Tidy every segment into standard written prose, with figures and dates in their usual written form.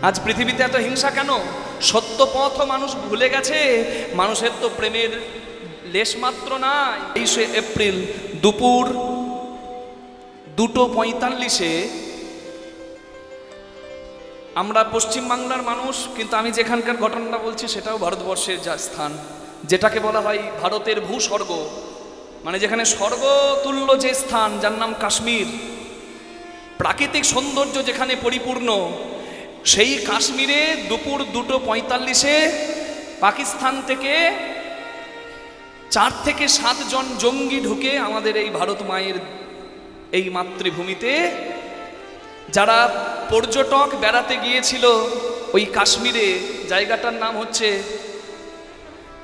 আজ পৃথিবীতে এত হিংসা কেন? সত্য পথ মানুষ ভুলে গেছে। মানুষের তো প্রেমের লেশমাত্র নাই। 23শে এপ্রিল দুপুর 2:45-এ আমরা পশ্চিমবাংলার মানুষ, কিন্তু আমি যেখানকার ঘটনাটা বলছি সেটাও ভারতবর্ষের যা স্থান, যেটাকে বলা হয় ভারতের ভূস্বর্গ, মানে যেখানে স্বর্গতুল্য যে স্থান, যার নাম কাশ্মীর, প্রাকৃতিক সৌন্দর্য যেখানে পরিপূর্ণ, সেই কাশ্মীরে দুপুর 2:45-এ পাকিস্তান থেকে 4 থেকে 7 জন জঙ্গি ঢুকে আমাদের এই ভারত মায়ের এই মাতৃভূমিতে, যারা পর্যটক বেড়াতে গিয়েছিল ওই কাশ্মীরে, জায়গাটার নাম হচ্ছে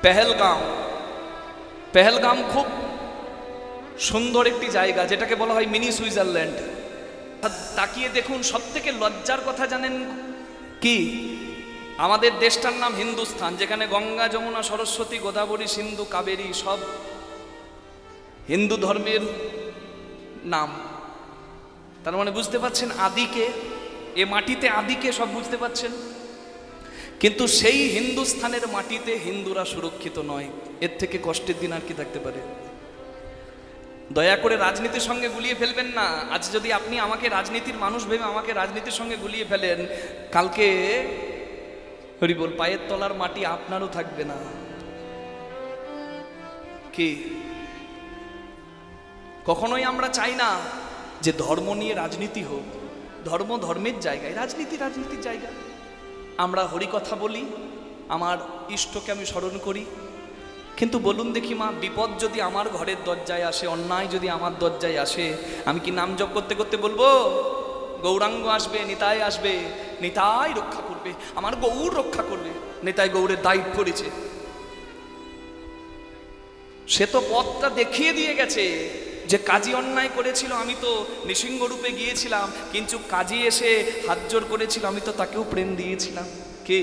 পেহেলগাঁও। পেহেলগাম খুব সুন্দর একটি জায়গা, যেটাকে বলা হয় মিনি সুইজারল্যান্ড। তাকিয়ে দেখুন, সব থেকে লজ্জার কথা জানেন কি? আমাদের দেশটার নাম হিন্দুস্থান, যেখানে গঙ্গা, যমুনা, সরস্বতী, গোদাবরী, সিন্ধু, কাবেরী সব হিন্দু ধর্মের নাম। তার মানে বুঝতে পারছেন আদিকে, এ মাটিতে আদিকে সব বুঝতে পারছেন। কিন্তু সেই হিন্দুস্থানের মাটিতে হিন্দুরা সুরক্ষিত নয়। এর থেকে কষ্টের দিন আর কি থাকতে পারে? দয়া করে রাজনীতির সঙ্গে গুলিয়ে ফেলবেন না। আজ যদি আপনি আমাকে রাজনীতির মানুষ ভেবে আমাকে রাজনীতির সঙ্গে গুলিয়ে ফেলেন, কালকে হরি বল পায়ের তলার মাটি আপনারও থাকবে না। কি কখনোই আমরা চাই না যে ধর্ম নিয়ে রাজনীতি হোক। ধর্ম ধর্মের জায়গায়, রাজনীতি রাজনীতির জায়গা। আমরা হরিকথা বলি, আমার ইষ্টকে আমি স্মরণ করি, কিন্তু বলুন দেখি মা, বিপদ যদি আমার ঘরের দরজায় আসে, অন্যায় যদি আমার দরজায় আসে, আমি কি নাম জপ করতে করতে বলবো গৌরাঙ্গ আসবে, নিতাই আসবে, নিতাই রক্ষা করবে, আমার গৌর রক্ষা করবে, নিতাই গৌরের দায়িত্ব করেছে? সে তো পথটা দেখিয়ে দিয়ে গেছে যে কাজী অন্যায় করেছিল, আমি তো নৃসিংহ রূপে গিয়েছিলাম, কিন্তু কাজী এসে হাত জোর করেছিল, আমি তো তাকেও প্রেম দিয়েছিলাম। কে?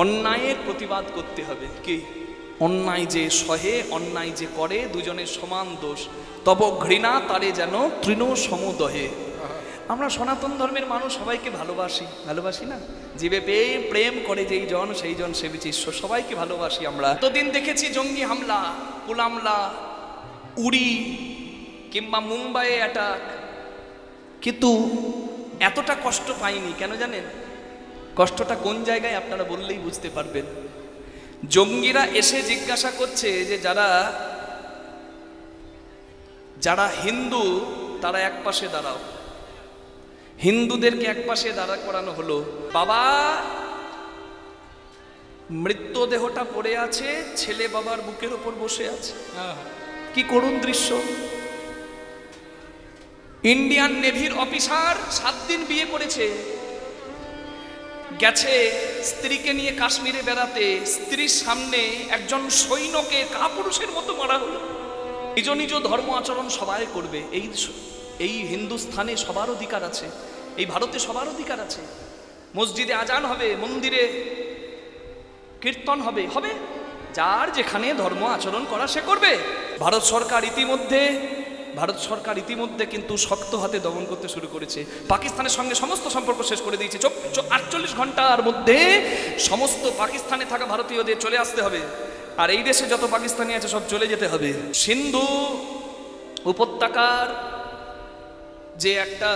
অন্যায়ের প্রতিবাদ করতে হবে। কি? অন্যায় যে সহে, অন্যায় যে করে, দুজনের সমান দোষ। তব ঘৃণা তারে যেন তৃণ সমদহে। আমরা সনাতন ধর্মের মানুষ সবাইকে ভালোবাসি, ভালোবাসি না? জীবে পেয়ে প্রেম করে যেই জন, সেই জন সেবিছে ঈশ্বর। সবাইকে ভালোবাসি আমরা। এতদিন দেখেছি জঙ্গি হামলা, কুলামলা, উড়ি কিংবা মুম্বাইয়ে অ্যাটাক, কিন্তু এতটা কষ্ট পাইনি। কেন জানেন? কষ্টটা কোন জায়গায় আপনারা বললেই বুঝতে পারবেন। জঙ্গিরা এসে জিজ্ঞাসা করছে যে যারা হিন্দু তারা এক পাশে দাঁড়াও। হিন্দুদেরকে এক পাশে দাঁড়া করানো হলো। বাবা মৃতদেহটা পড়ে আছে, ছেলে বাবার বুকের ওপর বসে আছে। কি করুণ দৃশ্য! ইন্ডিয়ান নেভির অফিসার 7 দিন বিয়ে করেছে, গেছে স্ত্রীকে নিয়ে কাশ্মীরে বেড়াতে, স্ত্রীর সামনে একজন সৈন্যকে কাপুরুষের মতো মারা হলো। নিজ নিজ ধর্ম আচরণ সবাই করবে, এই হিন্দুস্থানে সবার অধিকার আছে, এই ভারতে সবার অধিকার আছে। মসজিদে আজান হবে, মন্দিরে কীর্তন হবে, হবে, যার যেখানে ধর্ম আচরণ করা সে করবে। ভারত সরকার ইতিমধ্যে কিন্তু শক্ত হাতে দমন করতে শুরু করেছে। পাকিস্তানের সঙ্গে সমস্ত সম্পর্ক শেষ করে দিয়েছে। 48 ঘন্টার মধ্যে সমস্ত পাকিস্তানে থাকা ভারতীয়দের চলে আসতে হবে, আর এই দেশে যত পাকিস্তানি আছে সব চলে যেতে হবে। সিন্ধু উপত্যকার যে একটা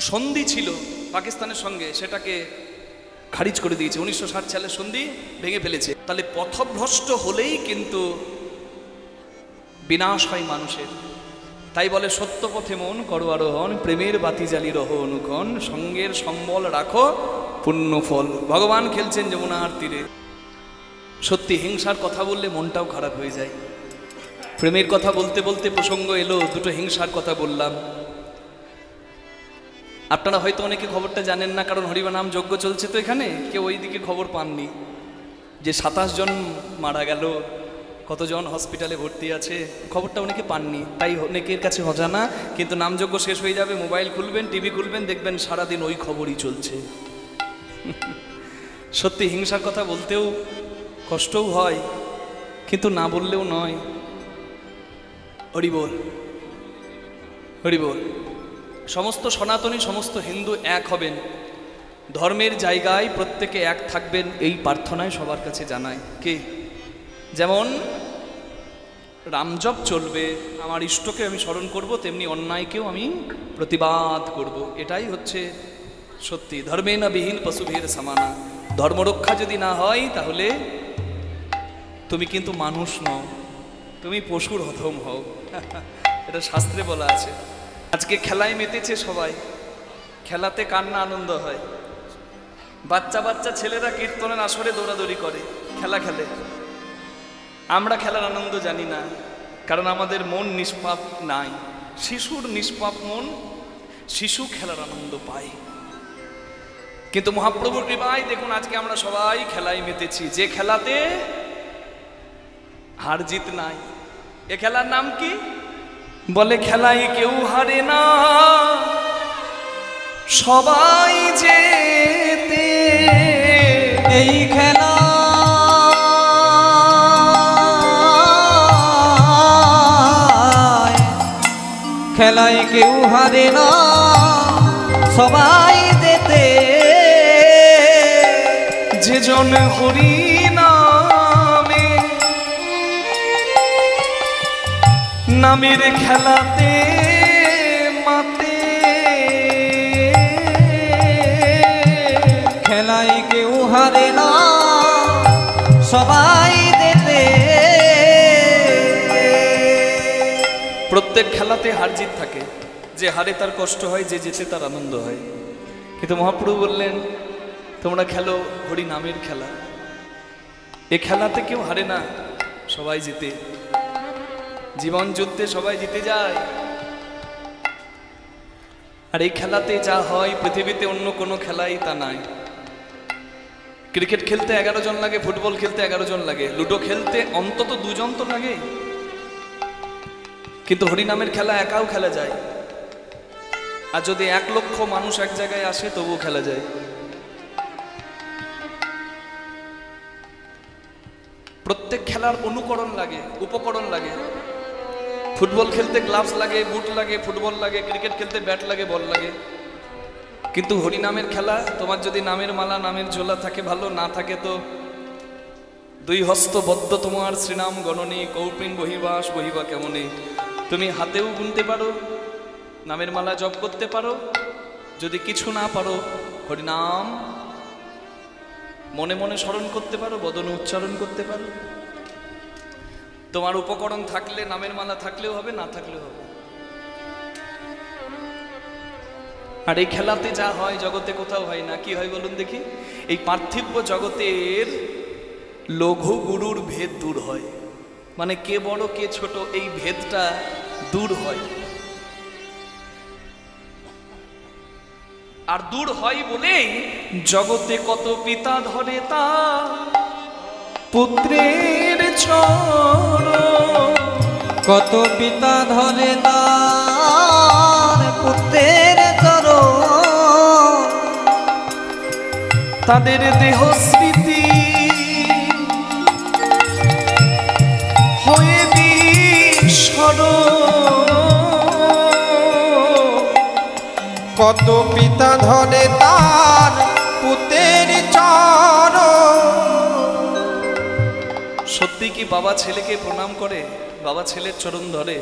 সন্ধি ছিল পাকিস্তানের সঙ্গে, সেটাকে খারিজ করে দিয়েছে। 1960 সালের সন্ধি ভেঙে ফেলেছে। তাহলে পথভ্রষ্ট হলেই কিন্তু বিনাশ হয় মানুষের। তাই বলে সত্য পথে মন করো আরোহণ, প্রেমের বাতি জ্বালি রহ অনুক্ষণ, সঙ্গের সম্বল রাখো পুণ্য ফল। ভগবান খেলছেন যমুনার তীরে। সত্যি হিংসার কথা বললে মনটাও খারাপ হয়ে যায়। প্রেমের কথা বলতে বলতে প্রসঙ্গ এলো, দুটো হিংসার কথা বললাম। আপনারা হয়তো অনেকে খবরটা জানেন না, কারণ হরিনাম যজ্ঞ চলছে তো এখানে, কেউ ওই দিকে খবর পাননি যে 27 জন মারা গেল, কতজন হসপিটালে ভর্তি আছে, খবরটা অনেকে পাননি। তাই অনেকের কাছে অজানা, কিন্তু নামযজ্ঞ শেষ হয়ে যাবে, মোবাইল খুলবেন, টিভি খুলবেন, দেখবেন সারাদিন ওই খবরই চলছে। সত্যি হিংসার কথা বলতেও কষ্টও হয়, কিন্তু না বললেও নয়। হরি বল, হরি বল। সমস্ত সনাতনী সমস্ত হিন্দু এক হবেন, ধর্মের জায়গায় প্রত্যেকে এক থাকবেন, এই প্রার্থনায় সবার কাছে জানায়। কে যেমন রামজপ চলবে, আমার ইষ্টকে আমি স্মরণ করব, তেমনি অন্যায়কেও আমি প্রতিবাদ করব, এটাই হচ্ছে সত্যি। ধর্মে না বিহীন পশুভীর সমানা। ধর্মরক্ষা যদি না হয় তাহলে তুমি কিন্তু মানুষ নও, তুমি পশুর অধম হও। এটা শাস্ত্রে বলা আছে। আজকে খেলায় মেতেছে সবাই, খেলাতে কার না আনন্দ হয়। বাচ্চা বাচ্চা ছেলেরা কীর্তনের আসরে দৌড়াদৌড়ি করে, খেলা খেলে। আমরা খেলার আনন্দ জানি না, কারণ আমাদের মন নিষ্পাপ নাই। শিশুর নিষ্পাপ মন, শিশু খেলার আনন্দ পায়। কিন্তু মহাপ্রভুর কৃপায় দেখুন আজকে আমরা সবাই খেলায় মেতেছি, যে খেলাতে হার জিত নাই। এ খেলার নাম কি? বলে খেলায় কেউ হারে না, সবাই জেতে। এই খেলা খেলায় কেউ হারে না, সবাই জেতে। যে জন হরি নামে নামের খেলাতে মাতে, খেলায় কেউ হারে না, সবাই জেতে। প্রত্যেক খেলাতে হার জিত থাকে, যে হারে তার কষ্ট হয়, যে জেতে তার আনন্দ হয়। কিন্তু মহাপ্রভু বললেন তোমরা খেলো হরি নামের খেলা, এ খেলাতে কেউ হারে না, সবাই জিতে। জীবন যুদ্ধে সবাই জিতে যায়, আর এই খেলাতে যা হয় পৃথিবীতে অন্য কোনো খেলাই তা নাই। ক্রিকেট খেলতে 11 জন লাগে, ফুটবল খেলতে 11 জন লাগে, লুডো খেলতে অন্তত 2 জন তো লাগে। কিন্তু হরিনামের খেলা একাও খেলা যায়, আর যদি 1 লক্ষ মানুষ এক জায়গায় আসে তবুও খেলা যায়। প্রত্যেক খেলার অনুকরণ লাগে, উপকরণ লাগে। ফুটবল খেলতে গ্লাভস লাগে, বুট লাগে, ফুটবল লাগে, ক্রিকেট খেলতে ব্যাট লাগে, বল লাগে। কিন্তু হরিনামের খেলা, তোমার যদি নামের মালা নামের ঝোলা থাকে ভালো, না থাকে তো 2 হস্ত বদ্ধ তোমার শ্রীনাম গণনী, কৌপিন বহিবাস বহিবা কেমনে। তুমি হাতেও গুনতে পারো, নামের মালা জপ করতে পারো, যদি কিছু না পারো হরিনাম মনে মনে স্মরণ করতে পারো, বদনে উচ্চারণ করতে পারো। তোমার উপকরণ থাকলে, নামের মালা থাকলেও হবে, না থাকলেও হবে। আর এই খেলাতে যা হয় জগতে কোথাও হয় না। কি হয় বলুন দেখি? এই পার্থিব জগতের লঘু গুরুর ভেদ দূর হয়, মানে কে বড় কে ছোট এই ভেদটা দূর হয়। আর দূর হয় বলেই জগতে কত পিতা ধরে তা পুত্রের চরণ, কত পিতা ধরে তার পুত্রের চরণ। তাদের দেহ স্মৃতি হয়ে বিস্মরণ, কত পিতা ধরে তার পুত্রের চরণ। সত্যি কি বাবা ছেলেকে প্রণাম করে? বাবা ছেলের চরণ ধরে?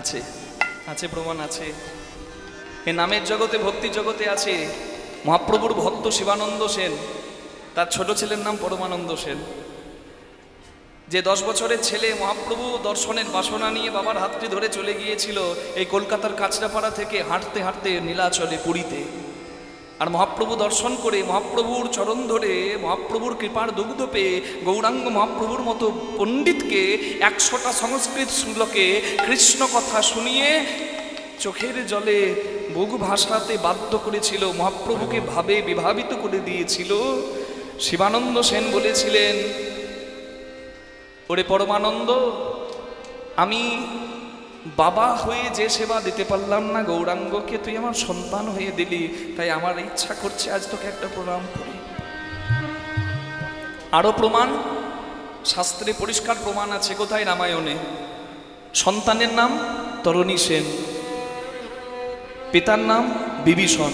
আছে, আছে, প্রমাণ আছে। এ নামের জগতে, ভক্তি জগতে আছে। মহাপ্রভুর ভক্ত শিবানন্দ সেন, তার ছোট ছেলের নাম পরমানন্দ সেন, যে 10 বছরের ছেলে মহাপ্রভু দর্শনের বাসনা নিয়ে বাবার হাতটি ধরে চলে গিয়েছিল এই কলকাতার কাঁচরাপাড়া থেকে হাঁটতে হাঁটতে নীলাচলে পুরীতে। আর মহাপ্রভু দর্শন করে, মহাপ্রভুর চরণ ধরে, মহাপ্রভুর কৃপার দুগ্ধ পেয়ে গৌরাঙ্গ মহাপ্রভুর মতো পণ্ডিতকে 100টা সংস্কৃত শ্লোকে কৃষ্ণ কথা শুনিয়ে চোখের জলে বুক ভাসাতে বাধ্য করেছিল, মহাপ্রভুকে ভাবে বিভাবিত করে দিয়েছিল। শিবানন্দ সেন বলেছিলেন, ওরে পরমানন্দ, আমি বাবা হয়ে যে সেবা দিতে পারলাম না গৌরাঙ্গকে, তুই আমার সন্তান হয়ে দিলি, তাই আমার ইচ্ছা করছে আজ তোকে একটা প্রণাম করি। আরো প্রমাণ শাস্ত্রে পরিষ্কার প্রমাণ আছে। কোথায়? রামায়ণে। সন্তানের নাম তরণী সেন। পিতার নাম বিভীষণ।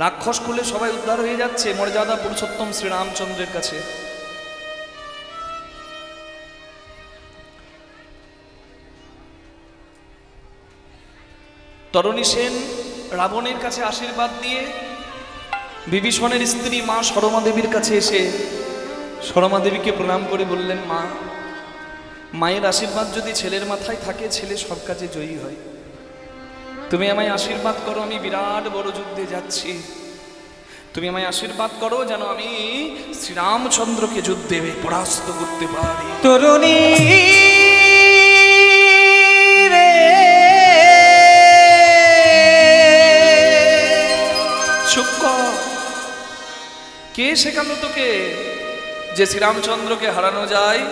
রাক্ষস কুলে সবাই উদ্ধার হয়ে যাচ্ছে মর্যাদা পুরুষোত্তম শ্রীরামচন্দ্রের কাছে। তরণী সেন রাবণের কাছে আশীর্বাদ দিয়ে বিভীষণের স্ত্রী মা সরমা দেবীর কাছে এসে সরমা দেবীকে প্রণাম করে বললেন, মা, মায়ের আশীর্বাদ যদি ছেলের মাথায় থাকে ছেলে সব কাজে জয়ী হয়। তুমি আমায় আশীর্বাদ করো, আমি বিরাট বড় যুদ্ধে যাচ্ছি। তুমি আমায় আশীর্বাদ করো যেন আমি শ্রীরামচন্দ্রকে যুদ্ধে পরাস্ত করতে পারি। তরুণী কে শেখালো তোকে যে শ্রীরামচন্দ্রকে হারানো যায়?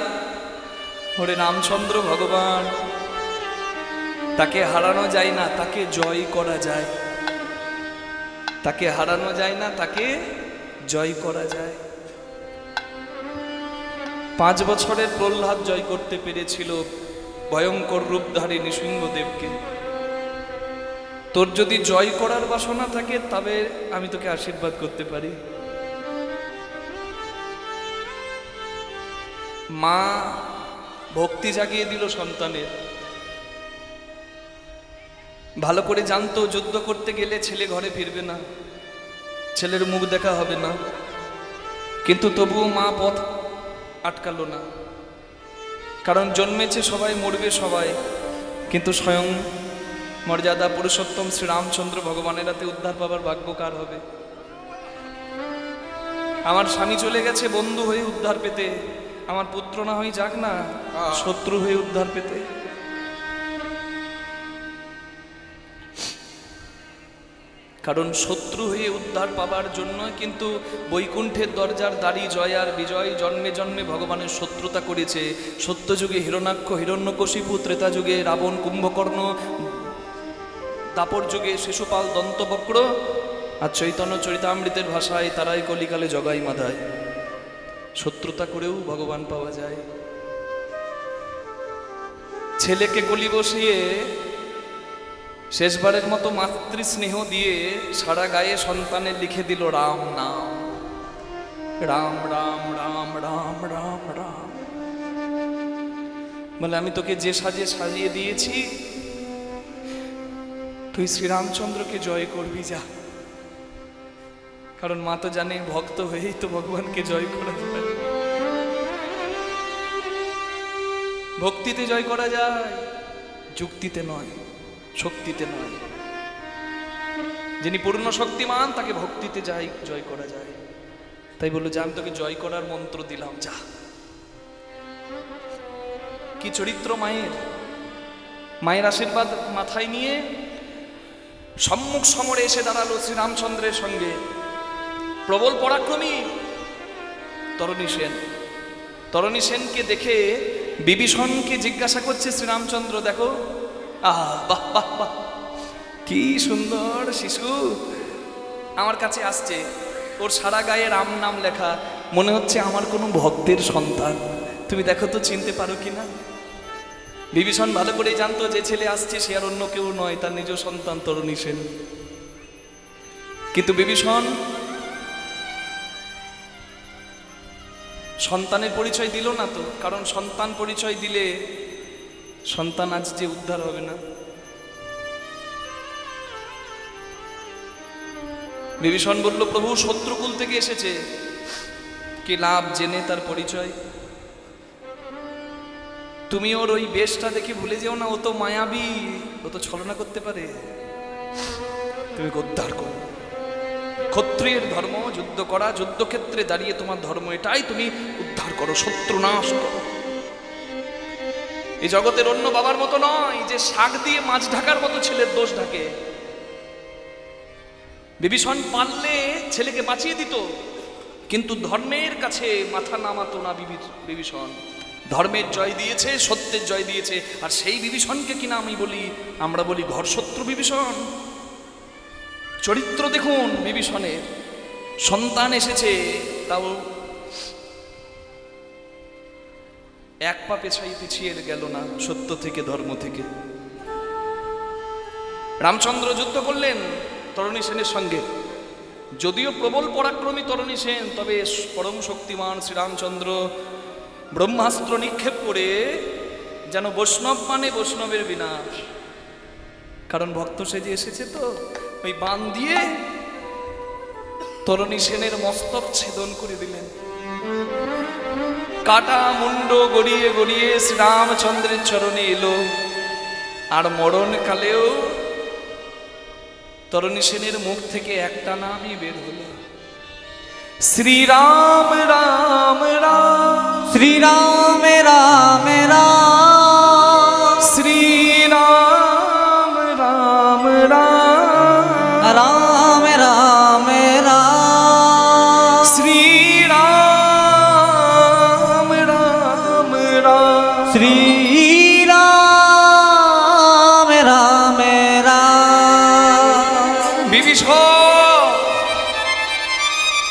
ওরে রামচন্দ্র ভগবান, তাকে হারানো যায় না, তাকে জয় করা যায়। তাকে হারানো যায় না, তাকে জয় করা যায়। 5 বছরের প্রহ্লাদ জয় করতে পেরেছিল ভয়ঙ্কর রূপধারী নৃসিংহদেবকে। তোর যদি জয় করার বাসনা থাকে তবে আমি তোকে আশীর্বাদ করতে পারি। মা ভক্তি জাগিয়ে দিল সন্তানের। ভালো করে জানতো যুদ্ধ করতে গেলে ছেলে ঘরে ফিরবে না, ছেলের মুখ দেখা হবে না, কিন্তু তবুও মা পথ আটকালো না। কারণ জন্মেছে সবাই, মরবে সবাই, কিন্তু স্বয়ং মর্যাদা পুরুষোত্তম শ্রীরামচন্দ্র ভগবানের হাতে উদ্ধার পাবার ভাগ্য কার হবে? আমার স্বামী চলে গেছে বন্ধু হয়ে উদ্ধার পেতে, আমার পুত্র না হয়ে যাক না শত্রু হয়ে উদ্ধার পেতে। কারণ শত্রু হয়ে উদ্ধার পাবার জন্য কিন্তু বৈকুণ্ঠের দরজার দ্বারী জয় আর বিজয় জন্মে জন্মে ভগবানের শত্রুতা করেছে। সত্যযুগে হিরণ্যাক্ষ হিরণ্যকশিপু, ত্রেতা যুগে রাবণ কুম্ভকর্ণ, দাপর যুগে শিশুপাল দন্তবক্র, আর চৈতন্য চরিতামৃতের ভাষায় তারাই কলিকালে জগাই মাধায়। শত্রুতা করেও ভগবান পাওয়া যায়। ছেলেকে গলি বসিয়ে শেষবারের মতো মাতৃস্নেহ দিয়ে সারা গায়ে সন্তানের লিখে দিল রাম নাম। রাম রাম রাম রাম রাম রাম বলে, আমি তোকে যে সাজে সাজিয়ে দিয়েছি তুই শ্রীরামচন্দ্রকে জয় করবি, যা। কারণ মা তো জানে ভক্ত হয়েই তো ভগবানকে জয় করা যায়। ভক্তিতে জয় করা যায়, যুক্তিতে নয়, শক্তিতে নয়। যিনি পূর্ণ শক্তিমান তাকে ভক্তিতে জয় করা যায়। তাই বললো যে আমি তোকে জয় করার মন্ত্র দিলাম, যা। কি চরিত্র মায়ের! মায়ের আশীর্বাদ মাথায় নিয়ে সম্মুখ সমরে এসে দাঁড়ালো শ্রীরামচন্দ্রের সঙ্গে প্রবল পরাক্রমী তরণী সেন। তরণী সেনকে দেখে বিভীষণকে জিজ্ঞাসা করছে শ্রীরামচন্দ্র, দেখো, বাহ বাহ বাহ, কি সুন্দর শিশু আমার কাছে আসছে, ওর সারা গায়ে রাম নাম লেখা, মনে হচ্ছে আমার কোনো ভক্তের সন্তান। তুমি দেখো তো চিনতে পারো কিনা? বিভীষণ ভালো করে জানতো যে ছেলে আসছে সে আর অন্য কেউ নয়, তার নিজ সন্তান তরণী সেন। কিন্তু বিভীষণ সন্তানের পরিচয় দিল না তো, কারণ সন্তান পরিচয় দিলে সন্তান আজ যে উদ্ধার হবে না। বিভীষণ বলল, প্রভু শত্রুকুল থেকে এসেছে, কি লাভ জেনে তার পরিচয়? তুমি ওর ওই বেশটা দেখে ভুলে যেও না, ও তো মায়াবী, ও তো ছলনা করতে পারে। তুমি উদ্ধার করো। ক্ষত্রিয়ের ধর্ম যুদ্ধ করা, যুদ্ধক্ষেত্রে দাঁড়িয়ে তোমার ধর্ম এটাই, তুমি উদ্ধার করো, শত্রু নাশ করো। এই জগতের অন্য বাবার মতো নয় যে শাক দিয়ে মাছ ঢাকার মতো ছেলের দোষ ঢাকে। বিভীষণ পারলে ছেলেকে বাঁচিয়ে দিত, কিন্তু ধর্মের কাছে মাথা নামাতো না বিভীষণ। ধর্মের জয় দিয়েছে, সত্যের জয় দিয়েছে, আর সেই বিভীষণকে কিনা আমরা বলি ঘর শত্রু বিভীষণ। চরিত্র দেখুন বিভীষণের, সন্তান এসেছে তাও এক পা পিছিয়ে গেল না সত্য থেকে, ধর্ম থেকে। রামচন্দ্র যুদ্ধ করলেন তরণী সেনের সঙ্গে। যদিও প্রবল পরাক্রমী তরণী সেন, তবে পরম শক্তিমান শ্রীরামচন্দ্র ব্রহ্মাস্ত্র নিক্ষেপ করে যেন বৈষ্ণব মানে বৈষ্ণবের বিনাশ। কারণ ভক্ত সেজে এসেছে তো, ওই বাণ দিয়ে তরণী সেনের মস্তক ছেদন করে দিলেন। কাটা মুন্ড গড়িয়ে গড়িয়ে শ্রীরামচন্দ্রের চরণে এলো। আর মরণ কালেও তরণী সেনের মুখ থেকে একটা নামই বের হলো, শ্রীরাম রাম রাম, শ্রীরাম রাম রাম, শ্রীরাম রাম রাম, রাম রাম রাম, শ্রীরাম রাম রাম, শ্রীরাম রাম রাম। বিভীষণ,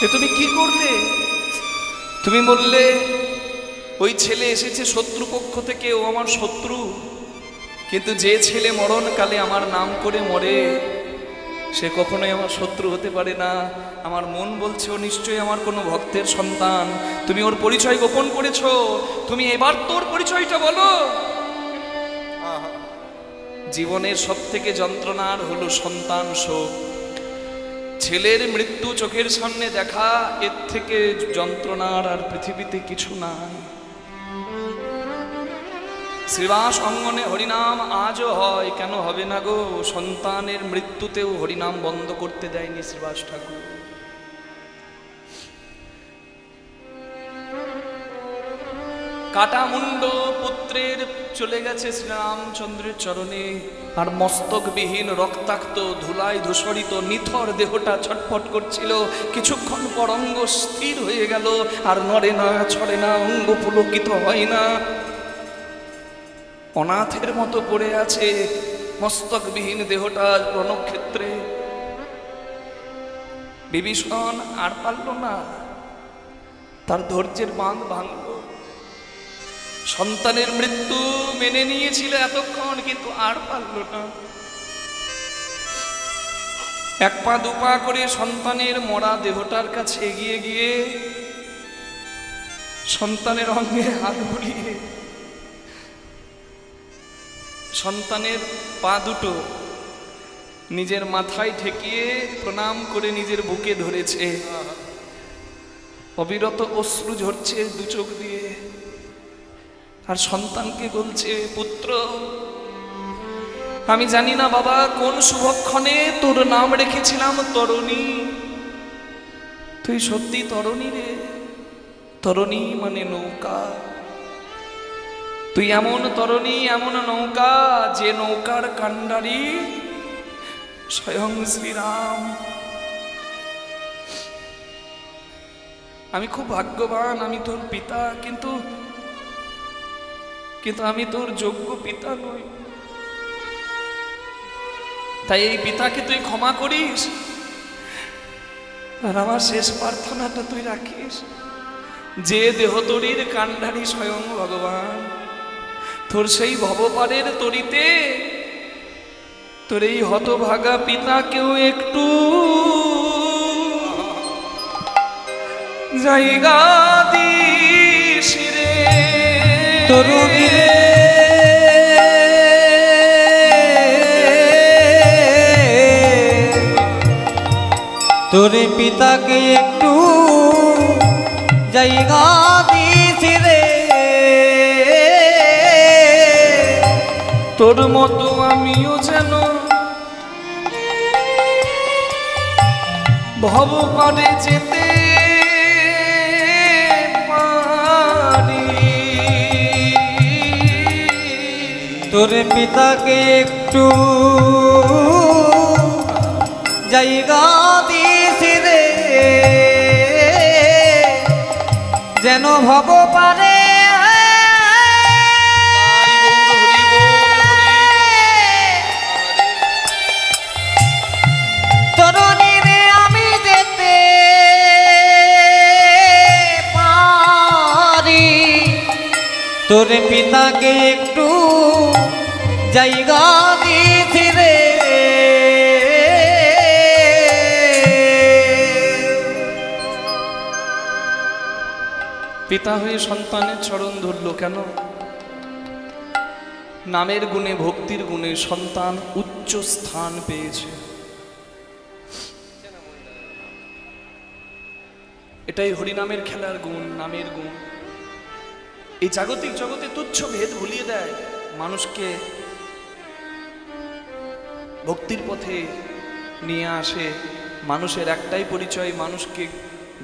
এ তুমি কি করলে? তুমি বললে ওই ছেলে এসেছে শত্রুপক্ষ থেকে, ও আমার শত্রু। কিন্তু যে ছেলে মরণকালে আমার নাম করে মরে, সে কখনোই আমার শত্রু হতে পারে না। আমার মন বলছে ও নিশ্চয়ই আমার কোনো ভক্তের সন্তান। তুমি ওর পরিচয় গোপন করেছো, তুমি এবার তোর পরিচয়টা বলো। জীবনের সব থেকে যন্ত্রণার হলো সন্তান শোক। ছেলের মৃত্যু চোখের সামনে দেখা, এর থেকে যন্ত্রণার আর পৃথিবীতে কিছু নাই। শ্রীবাস অঙ্গনে হরিনাম আজও হয়, কেন হবে না গো? সন্তানের মৃত্যুতেও হরিনাম বন্ধ করতে দেয়নি শ্রীবাস ঠাকুর। কাটা মুন্ড পুত্রের চলে গেছে শ্রীরামচন্দ্রের চরণে, আর মস্তকবিহীন রক্তাক্ত ধুলায় ধূসরিত নিথর দেহটা ছটফট করছিল। কিছুক্ষণ পর অঙ্গ স্থির হয়ে গেল, আর নড়ে না, ছড়ে না, অঙ্গ পুলকিত হয় না, অনাথের মতো পড়ে আছে মস্তকবিহীন দেহটা রণক্ষেত্রে। বিভীষণ আর পারল না, তার ধৈর্যের বাঁধ ভাঙল। সন্তানের মৃত্যু মেনে নিয়েছিল এতক্ষণ, কিন্তু আর পারল না। এক পা দুপা করে সন্তানের মরা দেহটার কাছে এগিয়ে গিয়ে সন্তানের অঙ্গে হাত বুলিয়ে সন্তানের পা দুটো নিজের মাথায় ঠেকিয়ে প্রণাম করে নিজের বুকে ধরেছে। অবিরত অশ্রু ঝরছে দু চোখ দিয়ে, আর সন্তানকে বলছে, পুত্র, আমি জানি না বাবা কোন শুভক্ষণে তোর নাম রেখেছিলাম তরণী। তুই সত্যি তরণী রে। তরণী মানে নৌকা। তুই এমন তরণী, এমন নৌকা, যে নৌকার কান্ডারি স্বয়ং শ্রীরাম। আমি খুব ভাগ্যবান, আমি তোর পিতা, কিন্তু আমি তোর যোগ্য পিতা নই। তাই এই পিতাকে তুই ক্ষমা করিস, আর আমার শেষ প্রার্থনাটা তুই রাখিস, যে দেহতরীর কান্ডারি স্বয়ং ভগবান, তোর সেই ভবপারের তরিতে তোর এই হতভাগা পিতাকেও একটু জায়গা দিস রে তরুণী রে। তোর পিতাকে একটু জায়গা দিস রে। তোর মতো আমিও যেন ভবপারে যেতে পারি। তোর পিতাকে একটু জায়গা দিস রে, যেন ভব পারে তরুণী রে আমি যেতে পারি। তোর পিতাকে একটু জায়গা দিস রে। পিতা হয়ে সন্তানের চরণ ধরল কেন? নামের গুণে, ভক্তির গুণে সন্তান উচ্চ স্থান পেয়েছে। এটাই হরিনামের খেলার গুণ, নামের গুণ। এই জাগতিক জগতে তুচ্ছ ভেদ ভুলিয়ে দেয়, মানুষকে ভক্তির পথে নিয়ে আসে। মানুষের একটাই পরিচয়, মানুষকে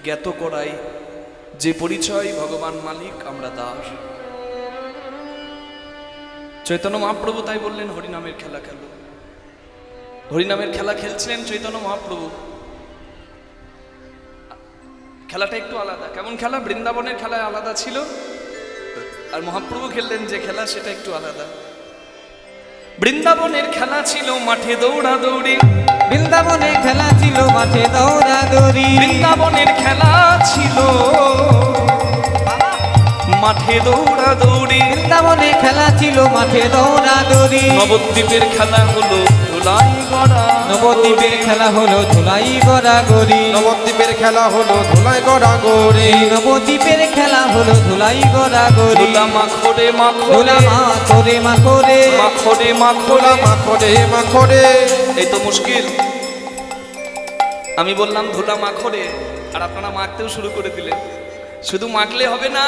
জ্ঞাত করাই, যে পরিচয় ভগবান মালিক, আমরা দাস। চৈতন্য মহাপ্রভু তাই বললেন হরিনামের খেলা খেলো। হরিনামের খেলা খেলছিলেন চৈতন্য মহাপ্রভু। খেলাটা একটু আলাদা। কেমন খেলা? বৃন্দাবনের খেলা আলাদা ছিল, আর মহাপ্রভু খেললেন যে খেলা সেটা একটু আলাদা। বৃন্দাবনের খেলা ছিল মাঠে দৌড়াদৌড়ি। বৃন্দাবনের খেলা ছিল মাঠে দৌড়াদৌড়ি। বৃন্দাবনের খেলা ছিল মাঠে দৌড়াদৌড়ি। বৃন্দাবনের খেলা ছিল মাঠে দৌড়াদৌড়ি। নবদ্বীপের খেলা হলো ধুলাই গড়া। নবদ্বীপের খেলা হলো ধুলাই গড়াগড়ি। নবদ্বীপের খেলা হলো ধুলাই গড়াগড়ি। নবদ্বীপের খেলা হলো ধুলাই গড়াগড়ি। ধুলা মাখরে ধুলা মাখরে মাখরে মাখরে ধুলা মাখরে। মাখরে মাখরে। এই তো মুশকিল। আমি বললাম ধুলা মাখরে, আর আপনারা মাখতেও শুরু করে দিলেন। শুধু মাখলে হবে না,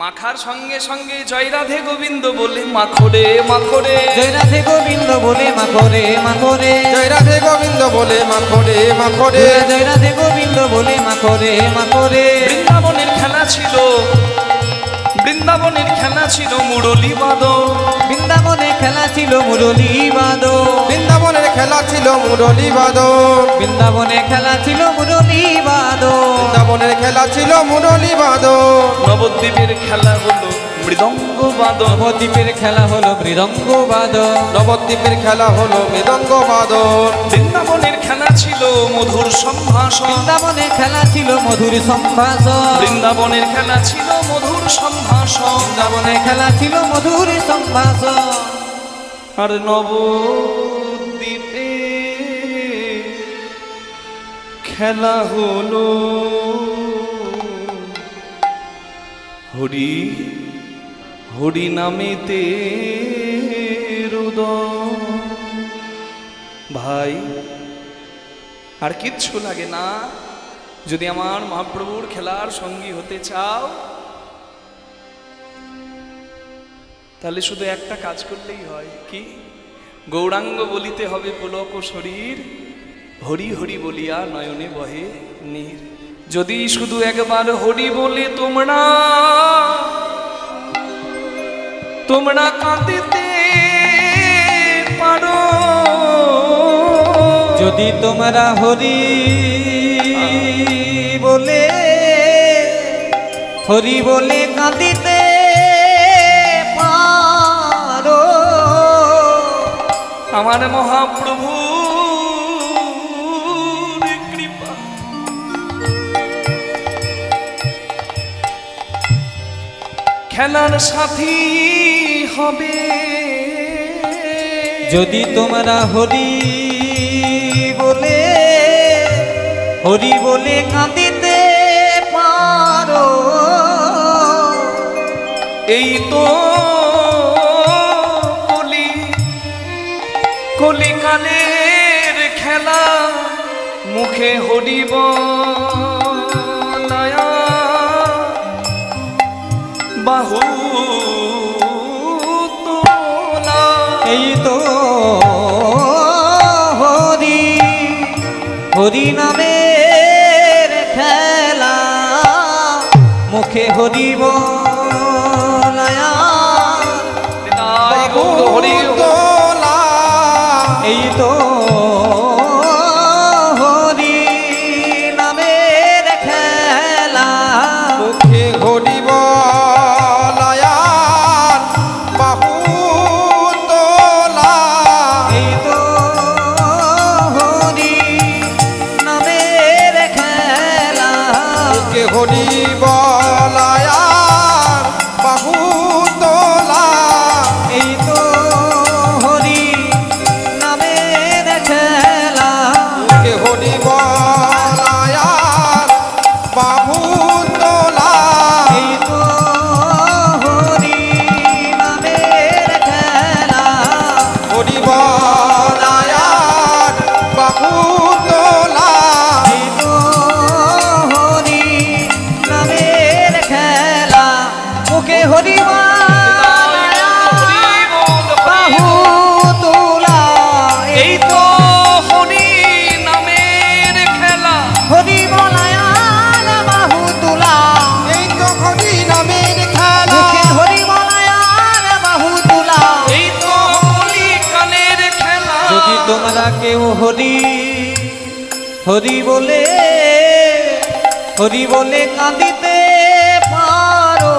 মাখার সঙ্গে সঙ্গে জয় রাধে গোবিন্দ বলে মাখরে মাখরে। জয় রাধে গোবিন্দ বলে মাখরে মাখরে। জয় রাধে গোবিন্দ বলে মাখরে মাখরে। জয় রাধে গোবিন্দ বলে মাখরে মাখরে। বৃন্দাবনের খেলা ছিল, বৃন্দাবনের খেলা ছিল মুরলী বাদন। বৃন্দাবনের খেলা ছিল মুরলী বাদন। বৃন্দাবনের খেলা ছিল মুরলী বাদন। বৃন্দাবনের খেলা ছিল মুরলী বাদন। বৃন্দাবনের খেলা ছিল মুরলী বাদন। নবদ্বীপের খেলা হলো মৃদঙ্গ বাদন। নবদ্বীপের খেলা হলো মৃদঙ্গ বাদন। নবদ্বীপের খেলা হলো মৃদঙ্গ বাদন। বৃন্দাবনের খেলা ছিল মধুর সম্ভাষণ। বৃন্দাবনের খেলা ছিল মধুর সম্ভাষণ। বৃন্দাবনের খেলা ছিল মধুর সম্ভাষণ। বৃন্দাবনের খেলা ছিল মধুর সম্ভাষণ। আর নবদ্বীপে খেলা হলো হরি হরি নামেতে রুদন। ভাই আর কিচ্ছু লাগে না, যদি আমার মহাপ্রভুর খেলার সঙ্গী হতে চাও তাহলে শুধু একটা কাজ করলেই হয়। কি? গৌরাঙ্গ বলিতে হবে পুলক শরীর, হরি হরি বলিয়া নয়নে বহে নীর। যদি শুধু একবার হরি বলে তোমরা কাঁদিতে পারো, যদি তোমরা হরি বলে কাঁদিতে পারো, আমার মহাপ্রভু কৃপা খেলার সাথী হবে। যদি তোমরা হরি বলে কাঁদিতে পারো, এই তো কলিকালের খেলা, মুখে হরি বলায়া বাহু তোলা। এই তো হরি নামের খেলা, মুখে হরি বলায়া হরি তোলা। এই তো হরি নামের খেলা, মুখে হরি বলায়ার বাহু তোলা। এই তো হরি নামের খেলা, মুখে হরি বলায়ার হরি বলে কাঁদিতে পারো।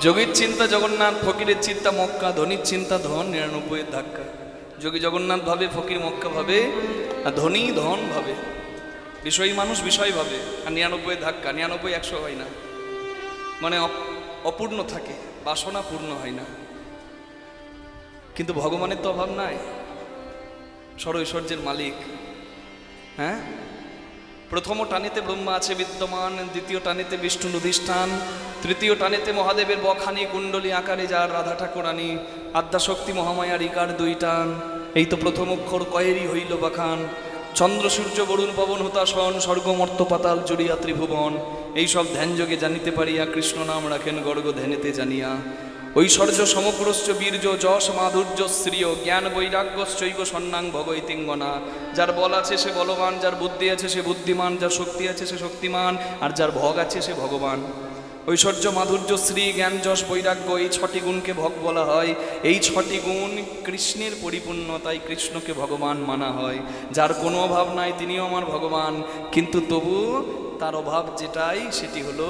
যোগীর চিন্তা জগন্নাথ, ফকিরের চিন্তা মক্কা, ধনীর চিন্তা ধন 99 ধাক্কা। যোগী জগন্নাথ ভাবে, ফকির মক্কা ভাবে, আর ধনী ধন ভাবে, বিষয়ী মানুষ বিষয় ভাবে, আর 99 ধাক্কা। 99 100 হয় না, মানে অপূর্ণ থাকে, বাসনা পূর্ণ হয় না। কিন্তু ভগবানের তো অভাব নাই, সর্বৈশ্বর্যের মালিক। হ্যাঁ, প্রথম টানিতে ব্রহ্মা আছে বিদ্যমান, দ্বিতীয় টানিতে বিষ্ণুর অধিষ্ঠান, তৃতীয় টানিতে মহাদেবের বখানি কুণ্ডলী আকারে যার রাধা ঠাকুরানী, আদ্যাশক্তি মহামায়ার ইকার 2 টান। এই তো প্রথম অক্ষর কয়েরই হইল বাখান। চন্দ্র সূর্য বরুণ পবন হুতাসন, স্বর্গ মর্ত পাতাল জড়িয়া ত্রিভুবন। এইসব ধ্যান যোগে জানিতে পারিয়া কৃষ্ণ নাম রাখেন গর্গ ধ্যানেতে জানিয়া। ঐশ্বর্য সমপুরশ্চ বীর্য যশ মাধুর্য শ্রিয়, জ্ঞান বৈরাগ্যশ্চৈব সন্ন্যাং ভগৈতিঙ্গনা। যার বল আছে সে বলবান, যার বুদ্ধি আছে সে বুদ্ধিমান, যার শক্তি আছে সে শক্তিমান, আর যার ভোগ আছে সে ভগবান। ঐশ্বর্য মাধুর্য শ্রী জ্ঞান যশ বৈরাগ্য, এই 6টি গুণকে ভোগ বলা হয়। এই 6টি গুণ কৃষ্ণের পরিপূর্ণতাই কৃষ্ণকে ভগবান মানা হয়। যার কোনো অভাব নাই তিনিও আমার ভগবান, কিন্তু তবু তার অভাব যেটাই সেটি হলো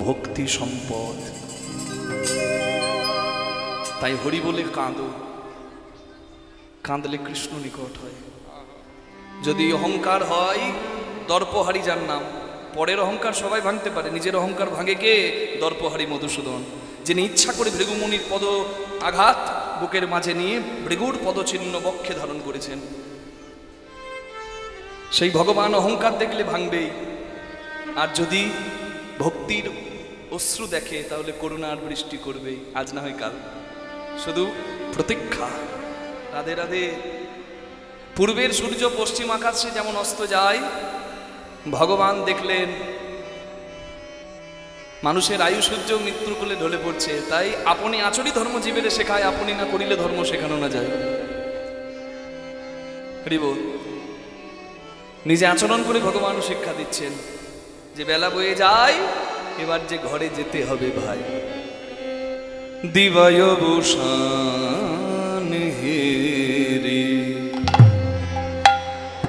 ভক্তি সম্পদ। তাই হরি বলে কাঁদো, কাঁদলে কৃষ্ণ নিকট হয়। যদি অহংকার হয়, দর্পহারি যার নাম। পরের অহংকার সবাই ভাঙতে পারে, নিজের অহংকার ভাঙে কে? দর্পহারি মধুসূদন, যিনি ইচ্ছা করে ভৃগুমুনির পদ আঘাত বুকের মাঝে নিয়ে ভৃগুর পদচিহ্ন বক্ষে ধারণ করেছেন। সেই ভগবান অহংকার দেখলে ভাঙবেই। আর যদি ভক্তির অশ্রু দেখে তাহলে করুণার বৃষ্টি করবেই, আজ না হয় কাল। শুধু প্রতীক্ষা। রাধে রাধে। পূর্বের সূর্য পশ্চিম আকাশে যেমন অস্ত যায়, ভগবান দেখলেন মানুষের আয়ু সূর্য মৃত্যুর কোলে ঢলে পড়ছে, তাই আপনি আচরি ধর্ম জীবের শেখায়, আপনি না করিলে ধর্ম শেখানো না যায়। হরিবোল। নিজে আচরণ করে ভগবান শিক্ষা দিচ্ছেন যে বেলা বয়ে যায়, এবার যে ঘরে যেতে হবে ভাই। দিবায় বসান হেরে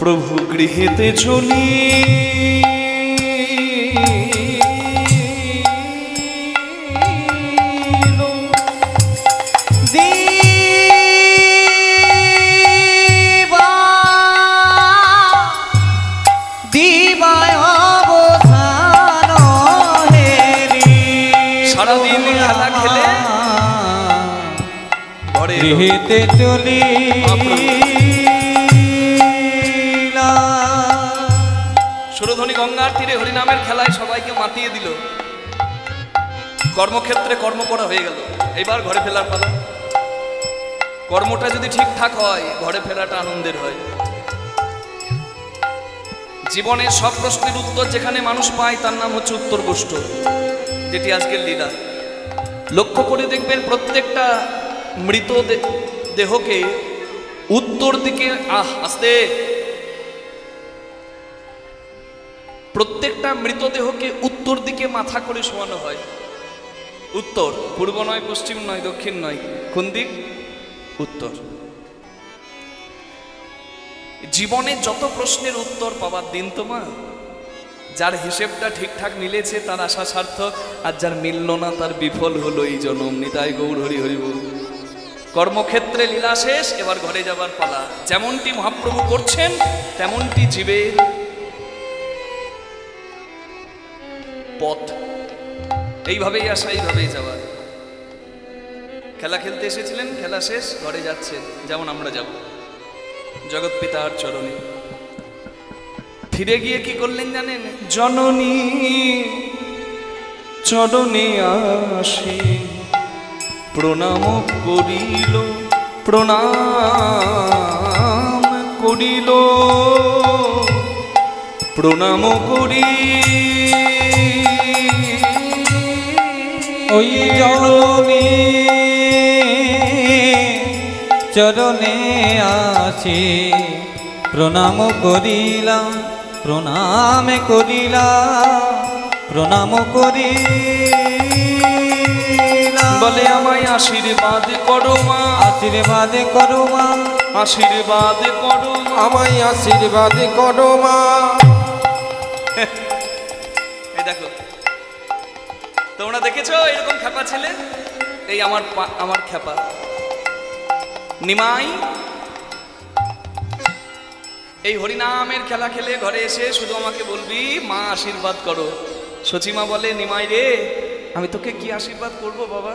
প্রভু গৃহেতে চলি, সারাদিন খেলা খেলে গৃহেতে চলি। সুরধ্বনি গঙ্গার তীরে হরিনামের খেলায় সবাইকে মাতিয়ে দিল। কর্মক্ষেত্রে কর্ম করা হয়ে গেল, এবার ঘরে ফেরার পালা। কর্মটা যদি ঠিকঠাক হয়, ঘরে ফেরাটা আনন্দের হয়। জীবনের সব প্রশ্নের উত্তর যেখানে মানুষ পায় তার নাম হচ্ছে উত্তর গোষ্ঠ, যেটি আজকের লীলা। লক্ষ্য করে দেখবেন প্রত্যেকটা মৃত দেহকে উত্তর দিকে আস্তে, প্রত্যেকটা মৃতদেহকে উত্তর দিকে মাথা করে শোয়ানো হয়। উত্তর, পূর্ব নয়, পশ্চিম নয়, দক্ষিণ নয়, কোন দিক? উত্তর। জীবনে যত প্রশ্নের উত্তর পাবার দিন তো মা, যার হিসেবটা ঠিকঠাক মিলেছে তার আশা সার্থক, আর যার মিলল না তার বিফল হলো এই জনম। নিতাই গৌর হরি হরি বল। কর্মক্ষেত্রে লীলা শেষ, এবার ঘরে যাবার পালা। যেমনটি মহাপ্রভু করছেন তেমনটি জীবের পথ। এইভাবেই আসা, এইভাবেই যাওয়া। খেলা খেলতে এসেছিলেন, খেলা শেষ, ঘরে যাচ্ছেন, যেমন আমরা যাব জগৎ পিতার চরণে। ফিরে গিয়ে কি করলেন জানেন? জননী চরণে আসি প্রণাম করিল, প্রণাম করিল, প্রণাম করি ওই জননী চরণে আসি প্রণাম করিলাম, প্রণাম করিলাম, প্রণাম করিলাম। বলে আমায় আশীর্বাদ করো মা, আশীর্বাদ করো মা, আশীর্বাদ করো মা। আমায় আশীর্বাদ করো মা। এই দেখো, তোমরা দেখেছো এরকম খেপা ছেলে? এই আমার খেপা নিমাই এই হরিনামের খেলা খেলে ঘরে এসে শুধু আমাকে বলবি মা আশীর্বাদ করো। সচিমা বলে নিমাই রে, আমি তোকে কি আশীর্বাদ করব বাবা?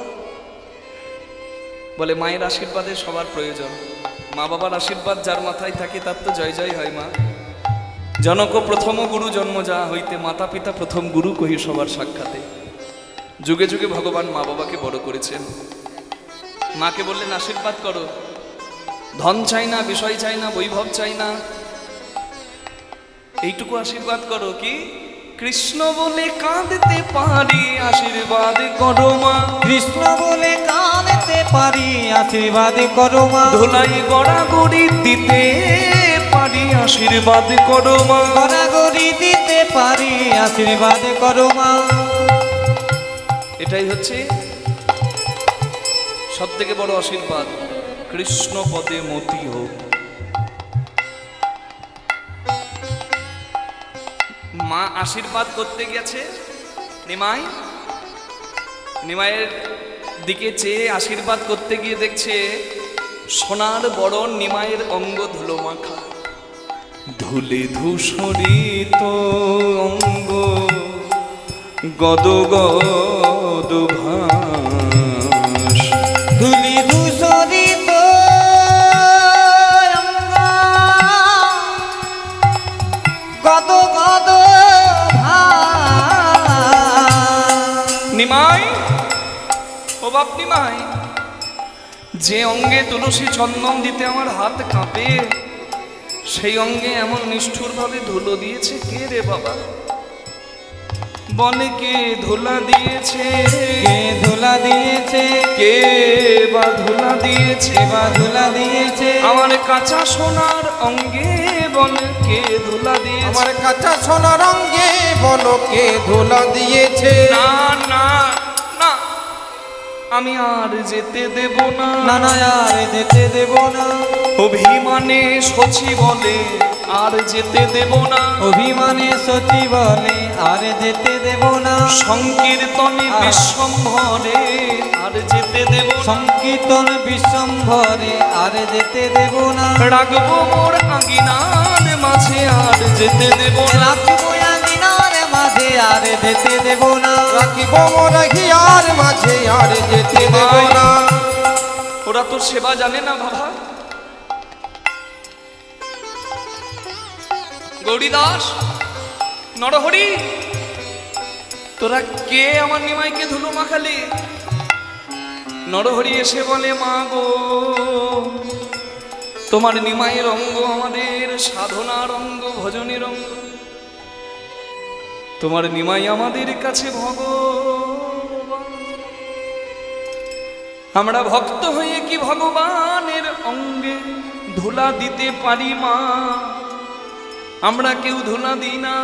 বলে মায়ের আশীর্বাদে সবার প্রয়োজন, মা বাবার আশীর্বাদ যার মাথায় থাকে তার তো জয় জয় হয় মা। জনক প্রথম গুরু জন্ম যা হইতে, মাতা পিতা প্রথম গুরু কহি সবার সাক্ষাতে। যুগে যুগে ভগবান মা বাবাকে বড় করেছেন। মাকে বললেন আশীর্বাদ করো, ধন চাই না, বিষয় চাই না, বৈভব চাই না, এইটুকু আশীর্বাদ করো কি কৃষ্ণ বলে কাঁদতে পারি, আশীর্বাদ করো মা। কৃষ্ণ বলে কাঁদতে পারি, আশীর্বাদ করো মা। ধুলাই গড়াগড়ি দিতে পারি, আশীর্বাদ করো মা। গড়াগড়ি দিতে পারি, আশীর্বাদ করো মা। এটাই হচ্ছে সব থেকে বড় আশীর্বাদ, কৃষ্ণ পদে মতি হোক। মা আশীর্বাদ করতে গেছে নিমাইয়ের দিকে চেয়ে আশীর্বাদ করতে গিয়ে দেখছে সোনার বরণ নিমাইয়ের অঙ্গ ধুলো মাখা, ধুলে ধূসরিত অঙ্গ গদ গদ ভাস। ধুলি ধূসরিত অঙ্গ গদ গদ নিমাই, ও বাপ নিমাই, যে অঙ্গে তুলসী চন্দন দিতে আমার হাত কাঁপে, সেই অঙ্গে এমন নিষ্ঠুর ভাবে ধুলো দিয়েছে কে রে বাবা? বলে কে ধুলা দিয়েছে, কে ধুলা দিয়েছে, কে বা ধুলা দিয়েছে, বা ধুলা দিয়েছে আমার কাঁচা সোনার অঙ্গে, বলে কে ধুলা দিয়েছে। আমার কাঁচা সোনার অঙ্গে বলো কে ধুলা দিয়েছে। না না না, আমি আর যেতে দেব না, না না আর যেতে দেব না। অভিমানে সচি বলে আর যেতে দেব না, অভিমানে সতী বলে আর যেতে দেব না। সংকীর্তনে বিশ্বম্ভরে আর যেতে দেব না, সংকীর্তন বিশ্বম্ভরে আর যেতে দেব না। রাখবো মোর আঙ্গিনার মাঝে আর যেতে দেব না, রাখবো আঙ্গিনার মাঝে আর যেতে দেব না। রাখিব মোর হিয়ার মাঝে আর যেতে দেব না। ওরা তো সেবা জানে না বাবা। গৌরীদাস, নরহরি, তোরা কে আমার নিমাইকে ধুলো মাখালি? নরহরি এসে বলে মা গো, তোমার নিমাইয়ের অঙ্গ আমাদের সাধনার অঙ্গ, ভজনের অঙ্গ। তোমার নিমাই আমাদের কাছে ভগবান। আমরা ভক্ত হয়ে কি ভগবানের অঙ্গে ধুলা দিতে পারি মা? আমরা কেউ ধুলা দিই না।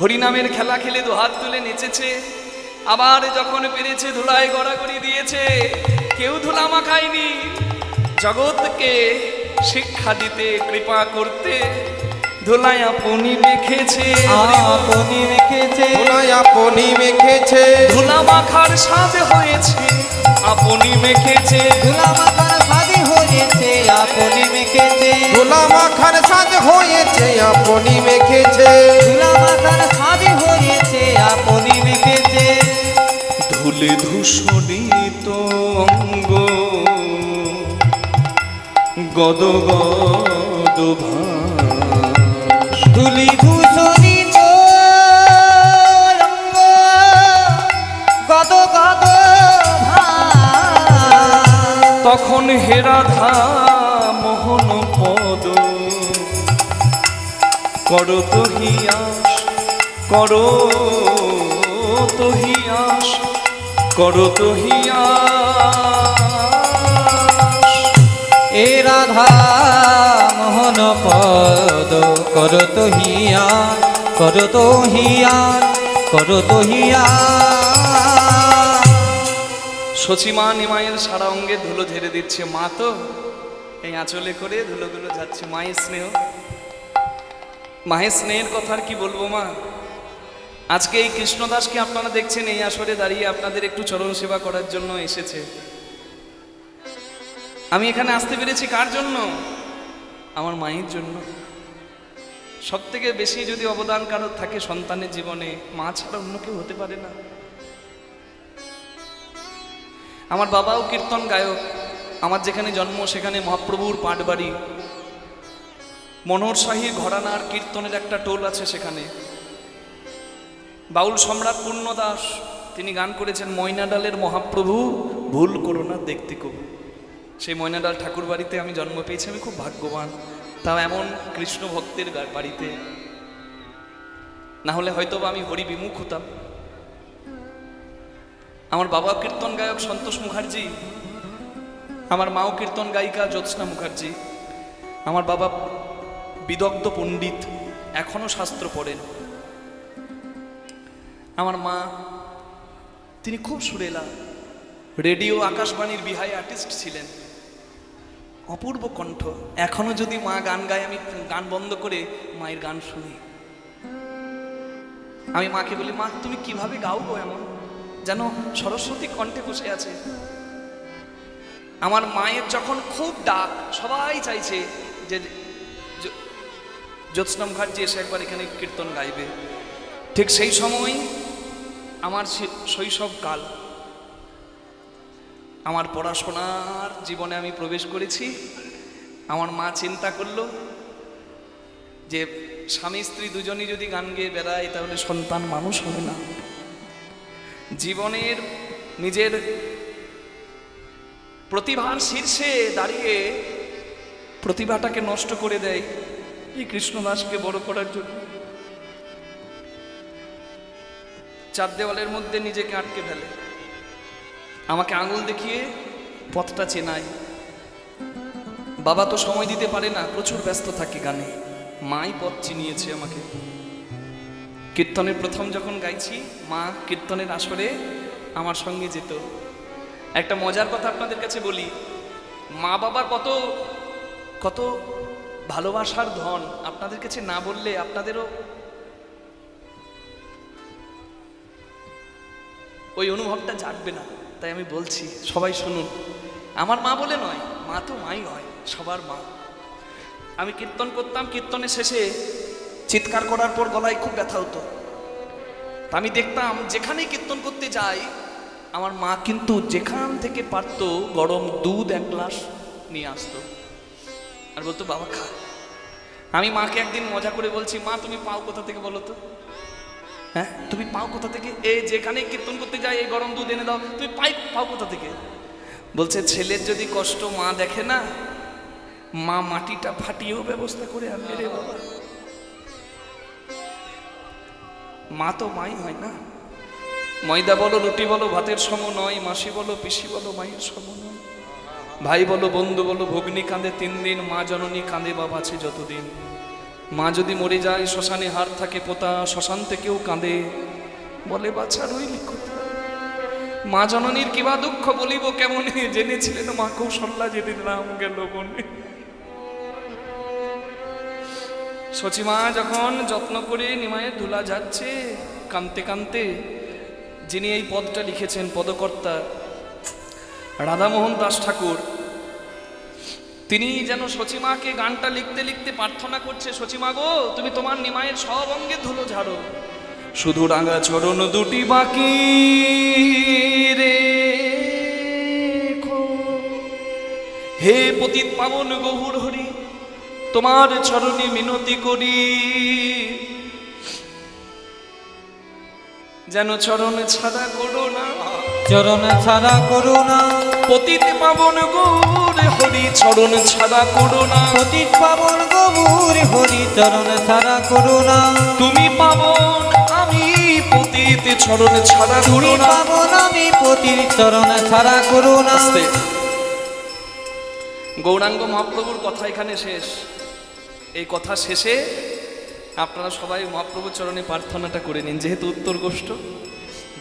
হরিনামের খেলা খেলে দুহাত তুলে নেচেছে, আবার যখন পেরেছে ধুলায় গড়াগড়ি দিয়েছে। কেউ ধুলা মাখায়নি, জগৎকে শিক্ষা দিতে, কৃপা করতে ধুলায় আপনি মেখেছে, আপনি মেখেছে, ধুলায় আপনি মেখেছে। ধুলা মাখার স্বাদ হয়েছে আপনি মেখেছে, ধুলা মাখার স্বাদ হয়েছে আপনি মেখেছে। ধুলা মাখার সাজ হয়েছে আপনি মেখেছে। ধুলা মাখার স্বাদ হয়েছে আপনি মেখেছে। ধুলে ধূসরিত অঙ্গ গদ গদ ভাস। ধুলি ধূসরিত অঙ্গ গদ গদ ভাস। তখন হে রাধা মোহন পদ করো তো হিয়াস, করো তো হিয়াস, করো তো হিয়াস। এ রাধা মোহন পদ করত হিয়া, করত হিয়া, করত হিয়া। সচিমা নিমাইয়ের সারা অঙ্গে ধুলো ঝেড়ে দিচ্ছে। মা তো এই আঁচলে করে ধুলোগুলো যাচ্ছে। মায়ের স্নেহ, মায়ের স্নেহের কথা আর কি বলবো মা। আজকে এই কৃষ্ণদাসকে আপনারা দেখছেন এই আসরে দাঁড়িয়ে আপনাদের একটু চরণ সেবা করার জন্য এসেছে। আমি এখানে আসতে পেরেছি কার জন্য? আমার মায়ের জন্য। সব থেকে বেশি যদি অবদান কারোর থাকে সন্তানের জীবনে, মা ছাড়া অন্য কেউ হতে পারে না। আমার বাবাও কীর্তন গায়ক। আমার যেখানে জন্ম সেখানে মহাপ্রভুর পাটবাড়ি, মনোহর শাহীর ঘরানার কীর্তনের একটা টোল আছে সেখানে। বাউল সম্রাট পূর্ণদাস তিনি গান করেছেন ময়নাডালের মহাপ্রভু ভুল করো না দেখতে কবু। সেই ময়নাডাল ঠাকুর বাড়িতে আমি জন্ম পেয়েছি। আমি খুব ভাগ্যবান, তাও এমন কৃষ্ণ ভক্তের বাড়িতে। না হলে হয়তো আমি হরি বিমুখ হতাম। আমার বাবা কীর্তন গায়ক সন্তোষ মুখার্জি, আমার মাও কীর্তন গায়িকা জ্যোৎস্না মুখার্জি। আমার বাবা বিদগ্ধ পণ্ডিত, এখনো শাস্ত্র পড়েন। আমার মা তিনি খুব সুরেলা, রেডিও আকাশবাণীর বিহাই আর্টিস্ট ছিলেন, অপূর্ব কণ্ঠ। এখনো যদি মা গান গায় আমি গান বন্ধ করে মায়ের গান শুনি। আমি মাকে বলি, মা তুমি কিভাবে গাও গো, এমন যেন সরস্বতী কণ্ঠে বসে আছে। আমার মায়ের যখন খুব ডাক, সবাই চাইছে যে জ্যোৎস্না মুখার্জি এসে একবার এখানে কীর্তন গাইবে, ঠিক সেই সময় আমার শৈশবকাল, আমার পড়াশোনার জীবনে আমি প্রবেশ করেছি। আমার মা চিন্তা করলো যে স্বামী স্ত্রী দুজনই যদি গান গেয়ে বেড়ায় তাহলে সন্তান মানুষ হবে না। জীবনের নিজের প্রতিভার শীর্ষে দাঁড়িয়ে প্রতিভাটাকে নষ্ট করে দেয় এই কৃষ্ণদাসকে বড় করার জন্য। চার দেওয়ালের মধ্যে নিজেকে আটকে ফেলে, আমাকে আঙুল দেখিয়ে পথটা চেনায়। বাবা তো সময় দিতে পারে না, প্রচুর ব্যস্ত থাকে গানে, মাই পথ চিনিয়েছে আমাকে। কীর্তনের প্রথম যখন গাইছি, মা কীর্তনের আসরে আমার সঙ্গে যেত। একটা মজার কথা আপনাদের কাছে বলি, মা বাবা কত কত ভালোবাসার ধন, আপনাদের কাছে না বললে আপনাদেরও ওই অনুভবটা জাগবে না, তাই আমি বলছি, সবাই শুনুন। আমার মা বলে নয়, মা তো মাই হয়, সবার মা। আমি কীর্তন করতাম, কীর্তনের শেষে চিৎকার করার পর গলায় খুব ব্যথা হতো। তা আমি দেখতাম যেখানেই কীর্তন করতে যাই, আমার মা কিন্তু যেখান থেকে পারতো গরম দুধ 1 গ্লাস নিয়ে আসতো আর বলতো বাবা খা। আমি মাকে একদিন মজা করে বলছি, মা তুমি পাও কোথা থেকে বলো তো? হ্যাঁ তুমি পাও কোথা থেকে? যেখানে কীর্তন করতে যাই এই গরম দুধ এনে দাও, তুমি পাও কোথা থেকে? বলছে ছেলের যদি কষ্ট মা দেখে না, মা মাটিটা ফাটিয়েও ব্যবস্থা করে আনবে রে বাবা। মা তো মাই হয় না। ময়দা বলো রুটি বলো ভাতের সম নয়, মাসি বলো পিসি বলো মায়ের সম নয়, ভাই বলো বন্ধু বলো ভগ্নি কাঁদে 3 দিন, মা জননী কাঁদে বাবা আছে যতদিন। মা যদি মরে যায় শ্মশানে হার থাকে পোতা, শ্মশান থেকেও কাঁদে বলে বাছা রইলি কোথায়। মা জননীর কিবা দুঃখ বলিব কেমনে, জেনেছিলেন মা কৌশল্যা যেদিন রাম গেল বনে। সচিমা যখন যত্ন করে নিমায়ের ধুলা যাচ্ছে কাঁদতে কাঁদতে, যিনি এই পদটা লিখেছেন পদকর্তা রাধামোহন দাস ঠাকুর, তিনি যেন সচিমাকে গানটা লিখতে লিখতে প্রার্থনা করছে, সচিমা গো তুমি তোমার নিমায়ের সব অঙ্গে ধুলো ঝাড়ো, শুধু রাঙা চরণ দুটি বাকি রে। হে পতিত পাবন গৌর হরি, তোমার চরণে মিনতি করি, যেন চরণ ছাড়া করো না, চরণ ছাড়া করো না। পতিত পাবন গৌর হরি চরণ ছাড়া করো না, পতিত পাবন গৌর হরি চরণ ছাড়া করো না। তুমি পাবন আমি পতিত চরণ ছাড়া করো না, পাবন আমি পতিত চরণ ছাড়া করো না। গৌরাঙ্গ মহাপ্রভুর কথা এখানে শেষ। এই কথা শেষে আপনারা সবাই মহাপ্রভুর চরণে প্রার্থনাটা করে নিন, যেহেতু উত্তর গোষ্ঠ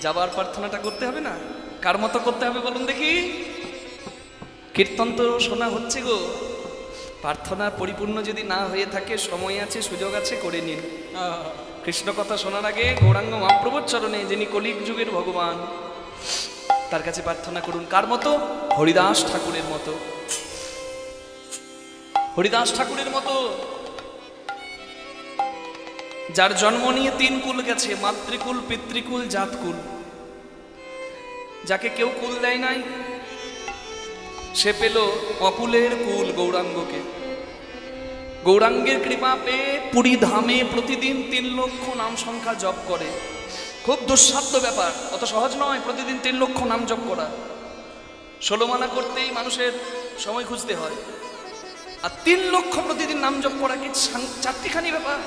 যাবার প্রার্থনাটা করতে হবে না। কার মতো করতে হবে বলুন দেখি? কীর্তন তো শোনা হচ্ছে গো, প্রার্থনা পরিপূর্ণ যদি না হয়ে থাকে, সময় আছে, সুযোগ আছে, করে নিন। কৃষ্ণ কথা শোনার আগে গৌরাঙ্গ মহাপ্রভুর চরণে, যিনি কলির যুগের ভগবান, তার কাছে প্রার্থনা করুন। কার মতো? হরিদাস ঠাকুরের মতো। হরিদাস ঠাকুরের মতো, যার জন্ম নিয়ে 3 কুল গেছে, মাতৃকুল, পিতৃকুল, জাতকুল। যাকে কেউ কুল দেয় নাই, সে পেল অকুলের কুল গৌরাঙ্গকে। গৌরাঙ্গের কৃপা পেয়ে পুরী ধামে প্রতিদিন 3 লক্ষ নাম সংখ্যা জপ করে। খুব দুঃসাধ্য ব্যাপার, অত সহজ নয় প্রতিদিন 3 লক্ষ নাম জপ করা। 16 মানা করতেই মানুষের সময় খুঁজতে হয়, আর 3 লক্ষ প্রতিদিন নাম জপ করা কি চারটিখানি ব্যাপার?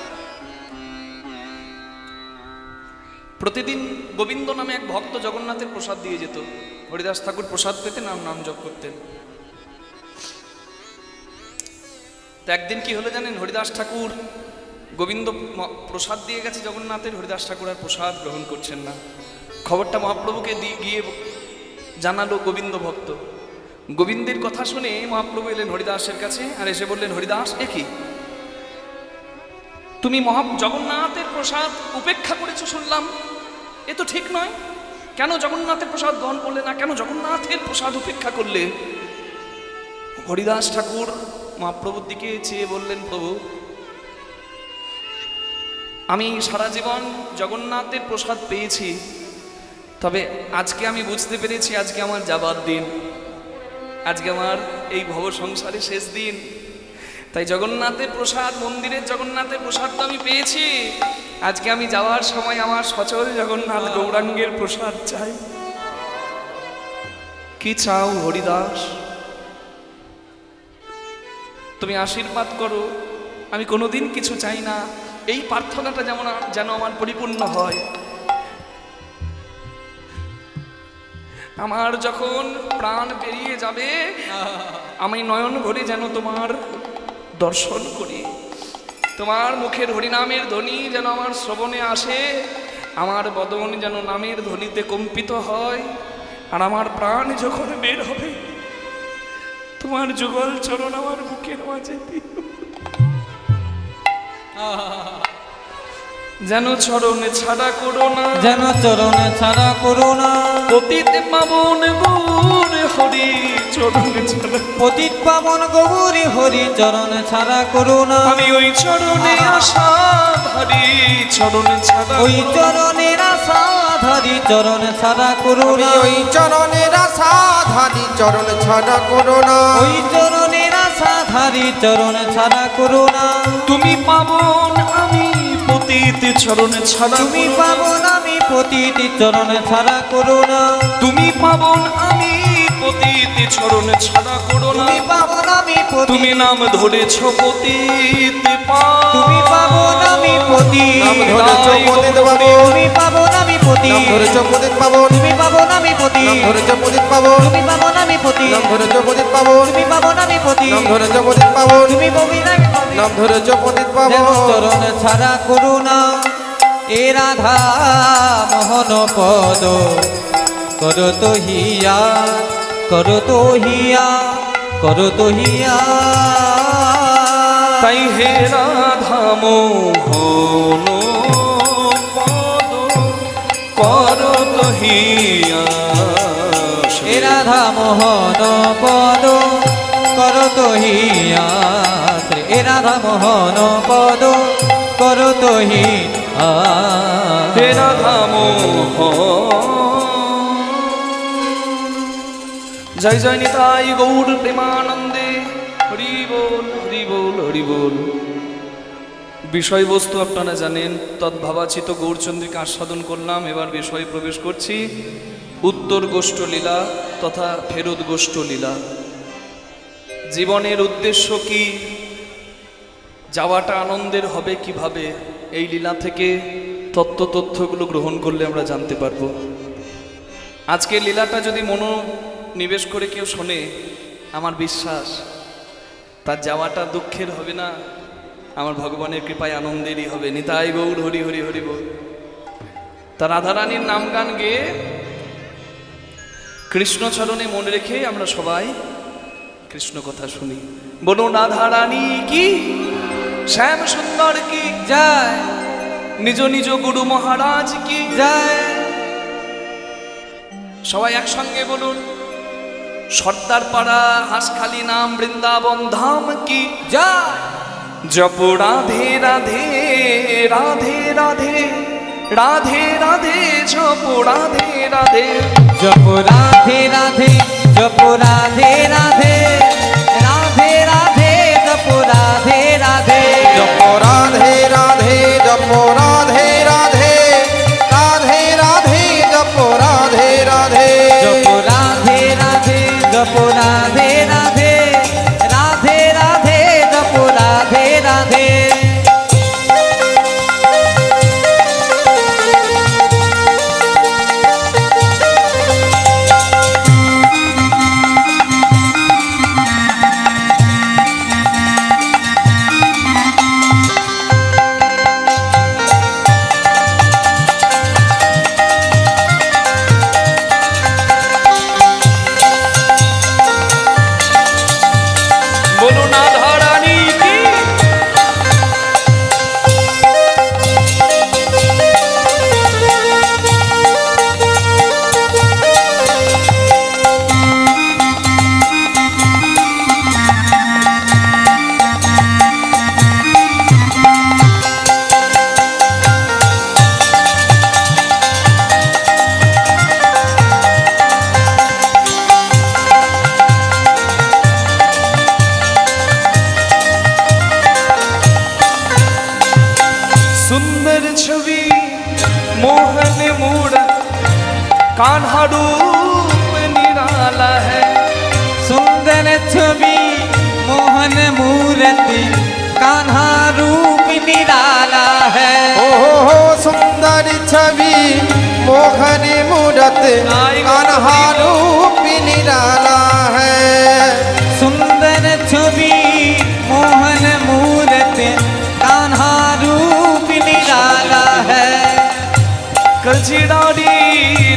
প্রতিদিন গোবিন্দ নামে এক ভক্ত জগন্নাথের প্রসাদ দিয়ে যেত। হরিদাস ঠাকুর প্রসাদ পেতে নাম জপ করতেন। তো একদিন কি হলো জানেন? হরিদাস ঠাকুর, গোবিন্দ প্রসাদ দিয়ে গেছে জগন্নাথের, হরিদাস ঠাকুর আর প্রসাদ গ্রহণ করছেন না। খবরটা মহাপ্রভুকে গিয়ে জানালো গোবিন্দ ভক্ত। গোবিন্দের কথা শুনে মহাপ্রভু এলেন হরিদাসের কাছে, আর এসে বললেন, হরিদাস, এ কি তুমি জগন্নাথের প্রসাদ উপেক্ষা করেছো শুনলাম, এ তো ঠিক নয়। কেন জগন্নাথের প্রসাদ গ্রহণ করলে না? কেন জগন্নাথের প্রসাদ উপেক্ষা করলে? হরিদাস ঠাকুর মহাপ্রভুর দিকে চেয়ে বললেন, প্রভু, আমি সারা জীবন জগন্নাথের প্রসাদ পেয়েছি, তবে আজকে আমি বুঝতে পেরেছি আজকে আমার যাবার দিন, আজকে আমার এই ভব সংসারে শেষ দিন। তাই জগন্নাথের প্রসাদ, মন্দিরের জগন্নাথের প্রসাদ তো আমি পেয়েছি, আজকে আমি যাওয়ার সময় আমার সচল জগন্নাথ গৌরাঙ্গের প্রসাদ চাই। কি চাও হরিদাস? তুমি আশীর্বাদ করো, আমি কোনোদিন কিছু চাই না, এই প্রার্থনাটা যেন আমার পরিপূর্ণ হয়। আমার যখন প্রাণ বেরিয়ে যাবে, আমি নয়ন ভরে যেন তোমার দর্শন করি, তোমার মুখের হরিনামের ধ্বনি যেন আমার শ্রবণে আসে, আমার বদন যেন নামের ধ্বনিতে কম্পিত হয়, আর আমার প্রাণ যখন বের হবে, তোমার যুগল চরণ আমার বুকের মাঝে যেন চরণে ছাড়া করো না, যেন চরণে ছাড়া করো না। পতিত পাবন গৌর হরি চরণে ছাড়া, পতিত পাবন গৌরী হরি চরণে ছাড়া করো না। আমি ওই চরণে আশাধারী চরণে ছাড়া, ওই চরণের আশাধারী চরণে ছাড়া করো না। ওই চরণের আশাধারী চরণ ছাড়া করো না। ওই চরণের আশাধারী চরণে ছাড়া করো না। তুমি পাবন আমি পতিত চরণে ছাড়া, তুমি পাবন আমি পতিত চরণে ছাড়া করো না। তুমি পাবন আমি পতিত চরণে ছাড়া করো না। তুমি পাবন আমি পতিত, তুমি নাম ধরেছ পতিত তুমি পাবন আমি পতিত, নাম ধরেছ পতিত পাবন। তুমি পাবন আমি পতিত, নাম ধরেছ পতিত পাবন। তুমি পাবন আমি পতিত, নাম ধরেছ পতিত পাবন। তুমি পাবন আমি পতিত, নাম ধরেছ পতিত পাবন। তুমি পাবন আমি পতিত, নাম ধরেছ পতিত পাবন। তুমি পবিত্র নাম ধরেছ পতিত যেন পাবন। চরণে ছাড়া করো না। এ রাধা মোহন পদ করো তো হিয়া, করো তো হিয়া, করো তো হিয়া। তাই হে রাধা মোহন পদ করো তো হিয়া, এ রাধা মোহন পদ করো তো হিয়া, এ রাধা মোহন পদ করো তো হিয়া। হে রাধা মোহন। জয় জয় নিতাই গৌর প্রেমানন্দে, হরি বল হরি বল হরি বল। বিষয়বস্তু আপনারা জানেন, তদ্ভাবাচিত গৌরচন্দ্রিকা আস্বাদন করলাম। এবার বিষয়ে প্রবেশ করছি, উত্তর গোষ্ঠ লীলা তথা ফেরত গোষ্ঠ লীলা। জীবনের উদ্দেশ্য কি, যাওয়াটা আনন্দের হবে কিভাবে, এই লীলা থেকে তথ্যগুলো গ্রহণ করলে আমরা জানতে পারবো। আজকে লীলাটা যদি মনোনিবেশ করে কেউ শোনে, আমার বিশ্বাস তার যাওয়াটা দুঃখের হবে না, আমার ভগবানের কৃপায় আনন্দেরই হবে। নিতাই গৌর হরি হরি হরি বল। তার রাধারানীর নাম গান গেয়ে কৃষ্ণ চরণে মনে রেখে আমরা সবাই কৃষ্ণ কথা শুনি। বলো রাধা রানী কি, শ্যাম সুন্দর কি জয়, নিজ নিজ গুরু মহারাজ কি জয়। সবাই একসঙ্গে বলুন। সর্দার পাড়া হাঁসখালি নাম বৃন্দাবন ধাম কি জয়। জপ রাধে রাধে রাধে রাধে রাধে রাধে জপ রাধে রাধে জপ রাধে রাধে জপ রাধে রাধে রাধে রাধে জপ রাধে রাধে জপ রাধে রাধে জপ রাধে রাধে রাধে রাধে জপ রাধে রাধে জপ রাধে রাধে জপ রাধে রাধে রাধে রাধে জপ রাধে রাধে। कान्हा रूप निराला है, सुंदर छवि मोहन मूर्ति कान्हा रूप निराला है। हो सुंदर छवि मोहन मूर्ति कान्हा रूप निराला है। सुंदर छवि मोहन मूर्ति कान्हा रूप निराला है। कजरारी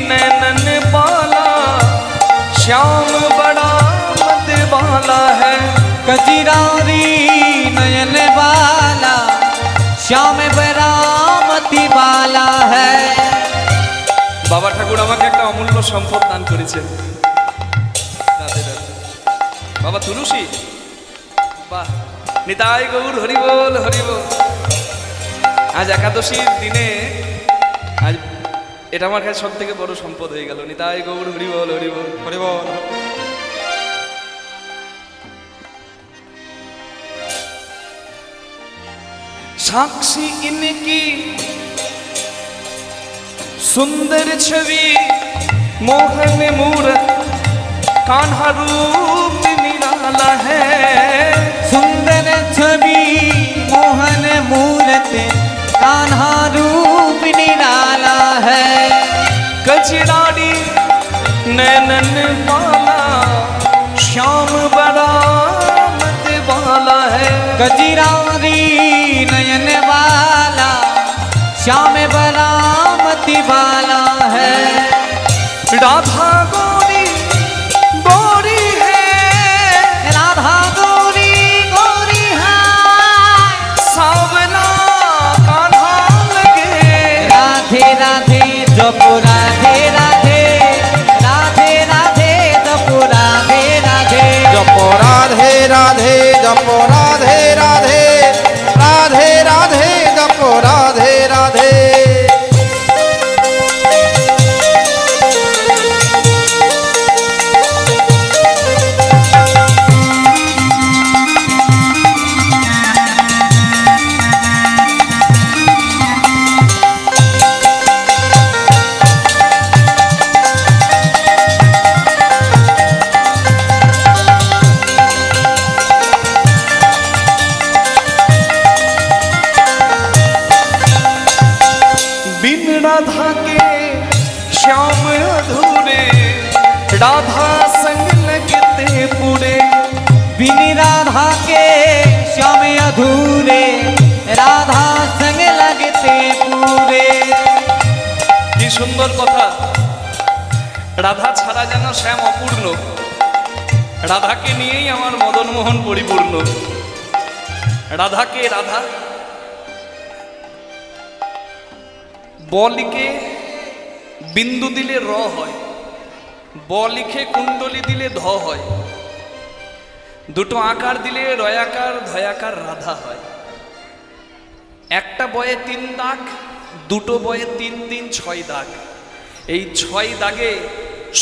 नैनन बाला श्याम बड़ा मत वाला है। कजरारी नयन वाला श्याम बड़ा मति वाला है। बाबा ठाकुर আমাকে একটা অমূল্য সম্পদ দান করেছেন। বাবা তুলসী, বাহ, নিতাই গৌর হরি বল হরি বল। আজ একাদশীর দিনে আজ এটা আমার কাছে সবথেকে বড় সম্পদ হয়ে গেল। নিতাই গৌর হরি বল হরি বল হরি বল। साक्षी इनकी सुंदर छवि मोहन मूर्त कान्हा रूप निराला है। सुंदर छवि मोहन मूर्ति कान्हा रूप निराला है। कजरारी नैनन वाला श्याम बड़ा मत वाला है। कजरारी नयन वाला श्याम बड़ा मति वाला है। राधा गोरी गोरी है, राधा गोरी गोरी है। सावला कान्हा लगे। राधे राधे जप राधे राधे राधे राधे जप राधे राधे जप राधे राधे जप राधे राधे राधे राधे जप राधे राधे। राधा के श्याम अधूरे राधा संग लगते पूरे। बिन राधा के श्याम अधूरे राधा संग लगते पूरे। কি সুন্দর কথা। রাধা ছাড়া যেন শ্যাম অপূর্ণ, রাধাকে নিয়েই আমার মদন মোহন পরিপূর্ণ। রাধাকে রাধা, ব লিখে বিন্দু দিলে র হয়, ব লিখে কুণ্ডলী দিলে ধ হয়, দুটো আকার দিলে রয়াকার ধয়াকার রাধা হয়। একটা বয়ে 3 দাগ, দুটো বয়ে 3 3 6 দাগ। এই 6 দাগে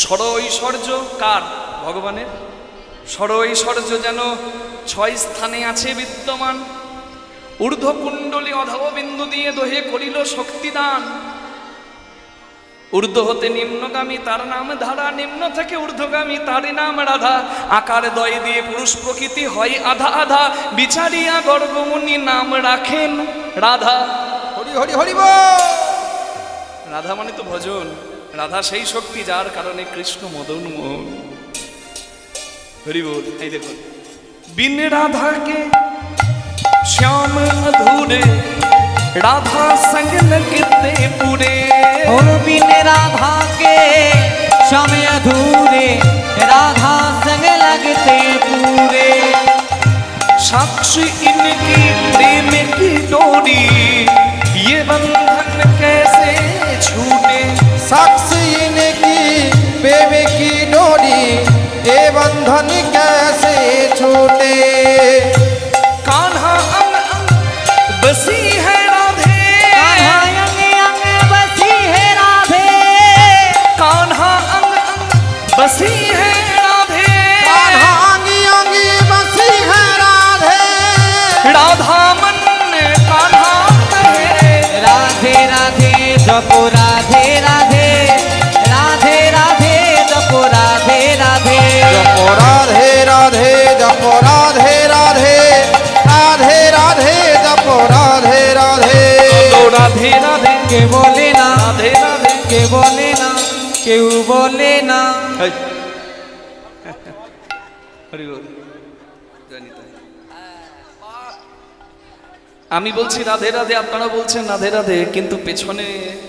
স্বর ঐশ্বর্য কার? ভগবানের। স্বর ঐশ্বর্য যেন 6 স্থানে আছে বিদ্যমান। ঊর্ধ্ব কুণ্ডলী অধব বিন্দু দিয়ে দোহে করিল শক্তিদান। ঊর্ধ্ব হতে নিম্নগামী তার নাম ধারা, নিম্ন থেকে ঊর্ধ্বগামী তারই নাম রাধা। আকার দয় দিয়ে পুরুষ প্রকৃতি হয় আধা আধা, বিচারিয়া গর্গমুনি নাম রাখেন রাধা। হরি হরি হরি বল। রাধা মানে তো ভজন। রাধা সেই শক্তি যার কারণে কৃষ্ণ মদন মোহন। হরি বল। এই দেখুন, বিন রাধাকে শ্যাম अधूरे, राधा संग लगते पूरे। और बिन राधा के श्याम अधूरे, राधा संग लगते पूरे। साक्षी इनकी प्रेम की डोरी, ये बंधन कैसे छूटे। साक्षी इनकी प्रेम की डोरी, ये बंधन कैसे छूटे। कान्हा अंग अंग बसी है राधे, कान्हा अंग अंग बसी है राधे, कान्हा अंग अंग बसी है राधे। कान्हा अंगी अंगी बसी है राधे, राधा मन कान्हा कहे। राधे राधे जपो राधे राधे, राधे राधे जपो राधे राधे। जपो राधे राधे, जपो राधे राधे, राधे राधे जपो राधे राधे। तो राधे राधे के बोले ना, राधे राधे। के बोले ना, केউ बोले ना। হরি বল। আমি বলছি রাধে রাধে, আপনারা বলছেন রাধে রাধে, কিন্তু পেছনে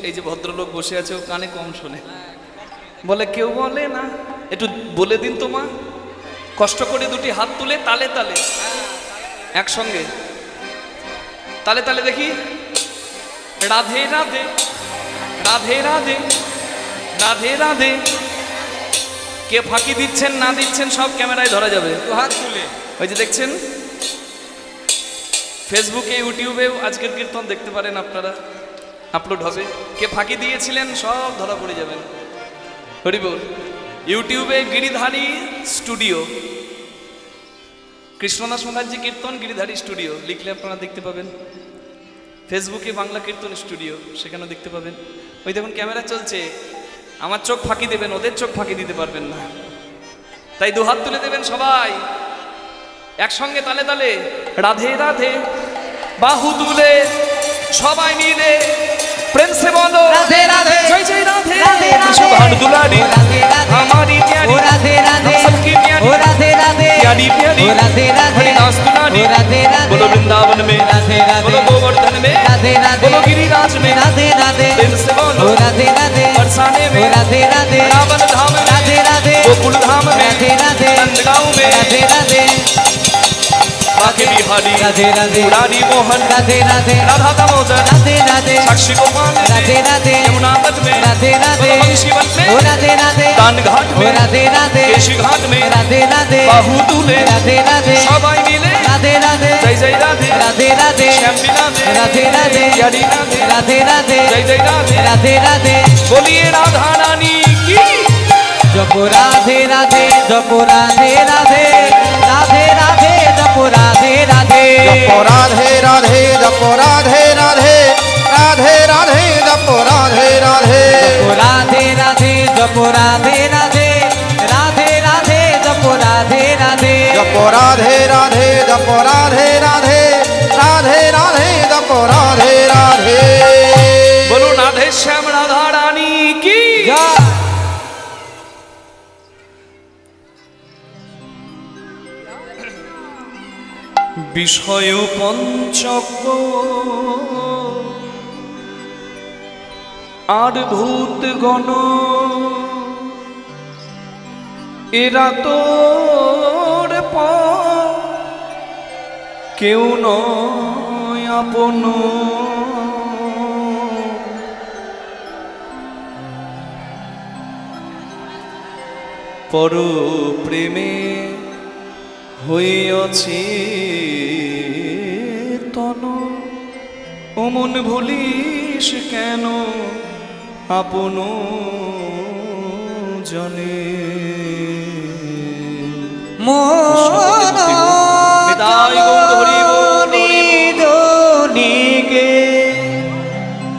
এই যে ভদ্রলোক বসে আছে ও কানে কম শোনে, বলে কেউ বলে না। একটু বলে দিন তো মা, কষ্ট করে দুটি হাত তুলে তালে তালে একসঙ্গে তালে তালে দেখি। রাধে রাধে, রাধে রাধে, রাধে রাধে। কে ফাঁকি দিচ্ছেন না দিচ্ছেন সব ক্যামেরায় ধরা যাবে। হাত তুলে ওই যে দেখছেন ফেসবুকে ইউটিউবেও আজকের কীর্তন দেখতে পারেন আপনারা, আপলোড হবে। কে ফাঁকি দিয়েছিলেন সব ধরা পড়ে যাবেন। হরি বল। ইউটিউবে গিরিধারী স্টুডিও, কৃষ্ণদাস মুখার্জি কীর্তন গিরিধারী স্টুডিও লিখলে আপনারা দেখতে পাবেন। ফেসবুকে বাংলা কীর্তন স্টুডিও, সেখানেও দেখতে পাবেন। ওই দেখুন ক্যামেরা চলছে, আমার চোখ ফাঁকি দেবেন, ওদের চোখ ফাঁকি দিতে পারবেন না। তাই দুহাত তুলে দেবেন সবাই একসঙ্গে তালে তালে। রাধে রাধে বাহু তুলে সবাই মিলে প্রেম से बोलो राधे राधे, जय जय राधे राधे राधे, सुभान दुलारी राधे राधे, हमारी प्यारी, ओ राधे राधे, हम सबकी प्यारी, ओ राधे राधे, प्यारी प्यारी, ओ राधे राधे, हरिदास दुलारी, ओ राधे राधे, बोलो वृंदावन में, राधे राधे, बोलो गोवर्धन में, राधे राधे, बोलो गिरिराज में, राधे राधे, प्रेम से बोलो ओ राधे राधे, बरसाने में, ओ राधे राधे, वृंदावन धाम में, राधे राधे, गोकुल धाम में, राधे राधे, नंदगांव में, राधे राधे, राधे बिहारी, राधे राधे, मुरारी मोहन, राधे राधे, राधा दामोदर, राधे राधे, साक्षी गोपाल में, राधे राधे, यमुना तट में, राधे राधे, बोलो बंशीवन में, ओ राधे राधे, दान घाट ओ में, राधे राधे, केशी घाट में, राधे राधे, बाहु तुले राधे राधे, सबाई मिले राधे राधे, जय जय राधे, राधे राधे, श्याम बिराधे, राधे राधे, प्यारी राधे, राधे राधे, जय जय राधे, राधे राधे, बोलिए राधा रानी की। जपो राधे राधे, जपो राधे राधे, राधे राधे, जपो राधे राधे, जपो राधे राधे, जपो राधे राधे, राधे राधे जपो राधे राधे। जपो राधे राधे, जपो राधे राधे, राधे राधे, जपो राधे राधे, जपो राधे राधे, जपो राधे राधे, राधे राधे जपो राधे राधे। बोलो राधे श्याम राधा रानी की। जय। বিষয় পঞ্চক আর ভূত গণ এরা তোর কেউ নয় আপন, পর প্রেমে হইয়াছি তন, অমন ভুলিস কেন আপন জনে। মনিকে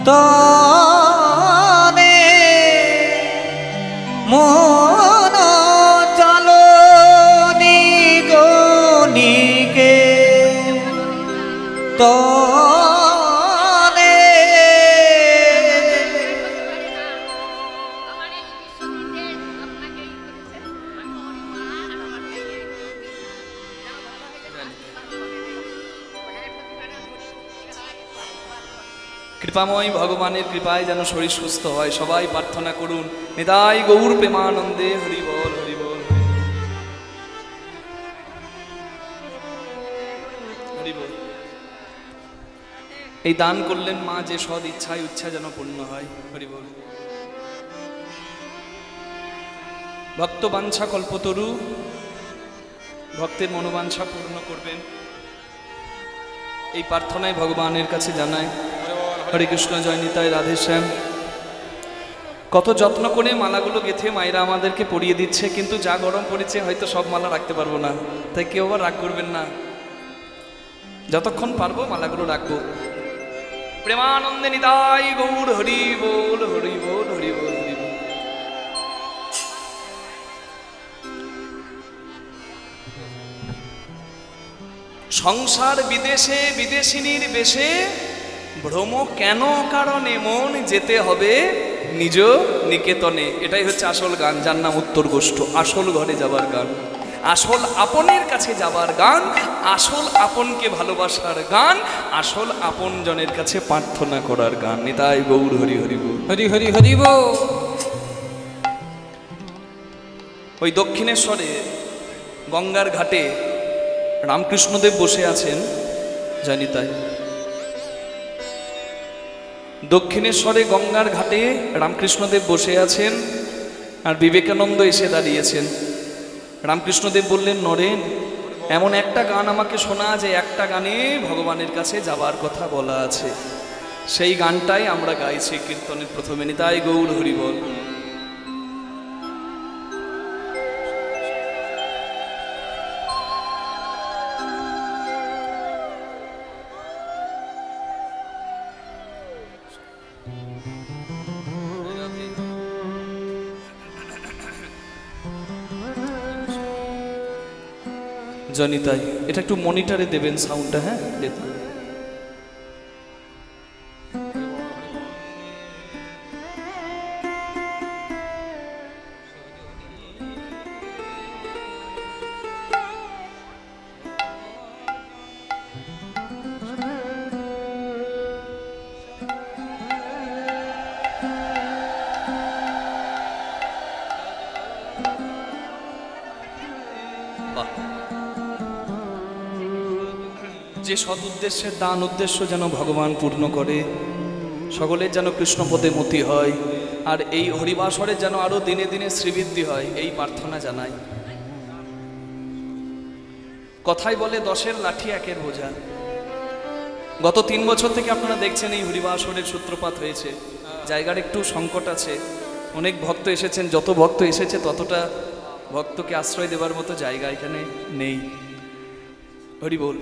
তনে মন চলো নিগনিকে তনে কৃপাময় ভগবানের কৃপায় যেন শরীর সুস্থ হয়, সবাই প্রার্থনা করুন। নিতাই গৌর প্রেমানন্দে হরি বল হরি বল হরি বল। এই দান করলেন মা, যে সদ ইচ্ছায় ইচ্ছা যেন পূর্ণ হয়। হরি বল। ভক্ত বাঞ্ছা কল্পতরু, ভক্তের মনোবাঞ্ছা পূর্ণ করবেন, এই প্রার্থনায় ভগবানের কাছে জানায়। হরে কৃষ্ণ, জয় নিতাই, রাধে শ্যাম। কত যত্ন করে মালাগুলো গেঁথে মায়েরা আমাদেরকে পরিয়ে দিচ্ছে, কিন্তু যা গরম পড়েছে হয়তো সব মালা রাখতে পারবো না, তাই কেউ আবার রাগ করবেন না, যতক্ষণ পারবো মালাগুলো রাখবো। প্রেমানন্দে নিতাই গৌর হরি বল হরি বল হরি বল হরি বল। সংসার বিদেশে বিদেশিনীর বেশে, ভ্রম কেন কারণে মন যেতে হবে নিজ নিকেতনে। এটাই হচ্ছে আসল গান, যার নাম উত্তর গোষ্ঠ। আসল ঘরে যাবার গান, আসল আপনের কাছে যাবার গান, আসল আপনকে ভালোবাসার গান, আসল আপন জনের কাছে প্রার্থনা করার গান। নিতাই গৌর হরি হরি বল হরি হরি হরি বল। ওই দক্ষিণেশ্বরে গঙ্গার ঘাটে রামকৃষ্ণদেব বসে আছেন, জানি তাই। দক্ষিণেশ্বরে গঙ্গার ঘাটে রামকৃষ্ণদেব বসে আছেন, আর বিবেকানন্দ এসে দাঁড়িয়েছেন। রামকৃষ্ণদেব বললেন, নরেন, এমন একটা গান আমাকে শোনা, যে একটা গানে ভগবানের কাছে যাবার কথা বলা আছে। সেই গানটাই আমরা গাইছি কীর্তনের প্রথমে। নিতাই গৌর হরি বল। জনিতাই, এটা একটু মনিটরে দেবেন সাউন্ডটা। হ্যাঁ, যে সৎ উদ্দেশ্যের দান উদ্দেশ্য যেন ভগবান পূর্ণ করে, সকলের যেন কৃষ্ণপদে মতি হয়, আর এই হরিবাসরে যেন আরো দিনে দিনে শ্রীবৃদ্ধি হয়, এই প্রার্থনা জানাই। কথাই বলে 10-এর লাঠি 1-এর বোঝা। গত 3 বছর থেকে আপনারা দেখছেন এই হরিবাসরের সূত্রপাত হয়েছে। জায়গার একটু সংকট আছে, অনেক ভক্ত এসেছেন, যত ভক্ত এসেছে ততটা ভক্তকে আশ্রয় দেবার মতো জায়গা এখানে নেই। হরি বল।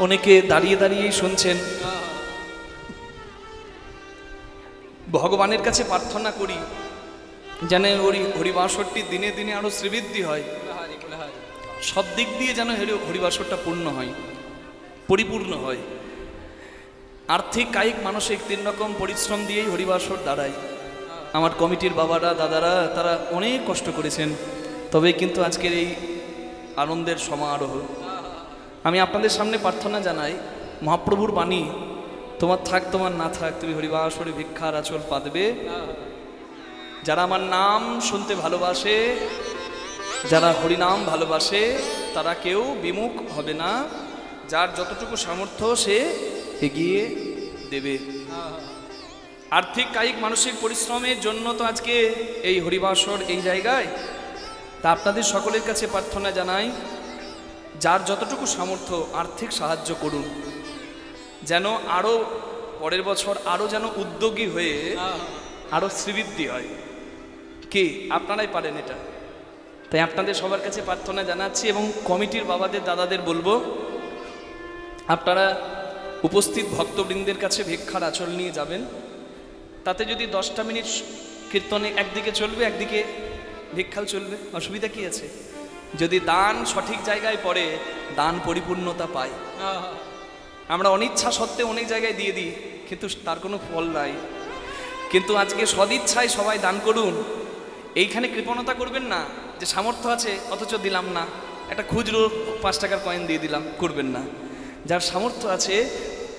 অনেকে দাঁড়িয়ে দাঁড়িয়েই শুনছেন। ভগবানের কাছে প্রার্থনা করি যেন হরিবাসরটি দিনে দিনে আরো শ্রীবৃদ্ধি হয়, সব দিক দিয়ে যেন হরিবাসরটা পূর্ণ হয়, পরিপূর্ণ হয়। আর্থিক, কায়িক, মানসিক 3 রকম পরিশ্রম দিয়েই হরিবাসর দাঁড়ায়। আমার কমিটির বাবারা, দাদারা, তারা অনেক কষ্ট করেছেন, তবে কিন্তু আজকের এই আনন্দের সমারোহ। আমি আপনাদের সামনে প্রার্থনা জানাই, মহাপ্রভুর বাণী, তোমার থাক তোমার না থাক, তুমি হরিবাসরে ভিক্ষার আঁচল পাতবে। যারা আমার নাম শুনতে ভালোবাসে যারা হরিনাম ভালোবাসে তারা কেউ বিমুখ হবে না, যার যতটুকু সামর্থ্য সে এগিয়ে দেবে। আর্থিক কায়িক মানসিক পরিশ্রমের জন্য তো আজকে এই হরিবাসর এই জায়গায়। তা আপনাদের সকলের কাছে প্রার্থনা জানাই, যার যতটুকু সামর্থ্য আর্থিক সাহায্য করুন, যেন আরও পরের বছর আরও যেন উদ্যোগী হয়ে আরও শ্রীবৃদ্ধি হয়। কি আপনারাই পারেন এটা, তাই আপনাদের সবার কাছে প্রার্থনা জানাচ্ছি। এবং কমিটির বাবাদের দাদাদের বলবো, আপনারা উপস্থিত ভক্তবৃন্দের কাছে ভিক্ষার আঁচল নিয়ে যাবেন। তাতে যদি 10টা মিনিট কীর্তনে একদিকে চলবে, একদিকে ভিক্ষাও চলবে, অসুবিধা কি আছে? যদি দান সঠিক জায়গায় পড়ে, দান পরিপূর্ণতা পায়। আমরা অনিচ্ছা সত্ত্বেও অনেক জায়গায় দিয়ে দিই, কিন্তু তার কোনো ফল নাই। কিন্তু আজকে সদিচ্ছায় সবাই দান করুন। এইখানে কৃপণতা করবেন না যে সামর্থ্য আছে অথচ দিলাম না, একটা খুচরো 5 টাকার কয়েন দিয়ে দিলাম, করবেন না। যার সামর্থ্য আছে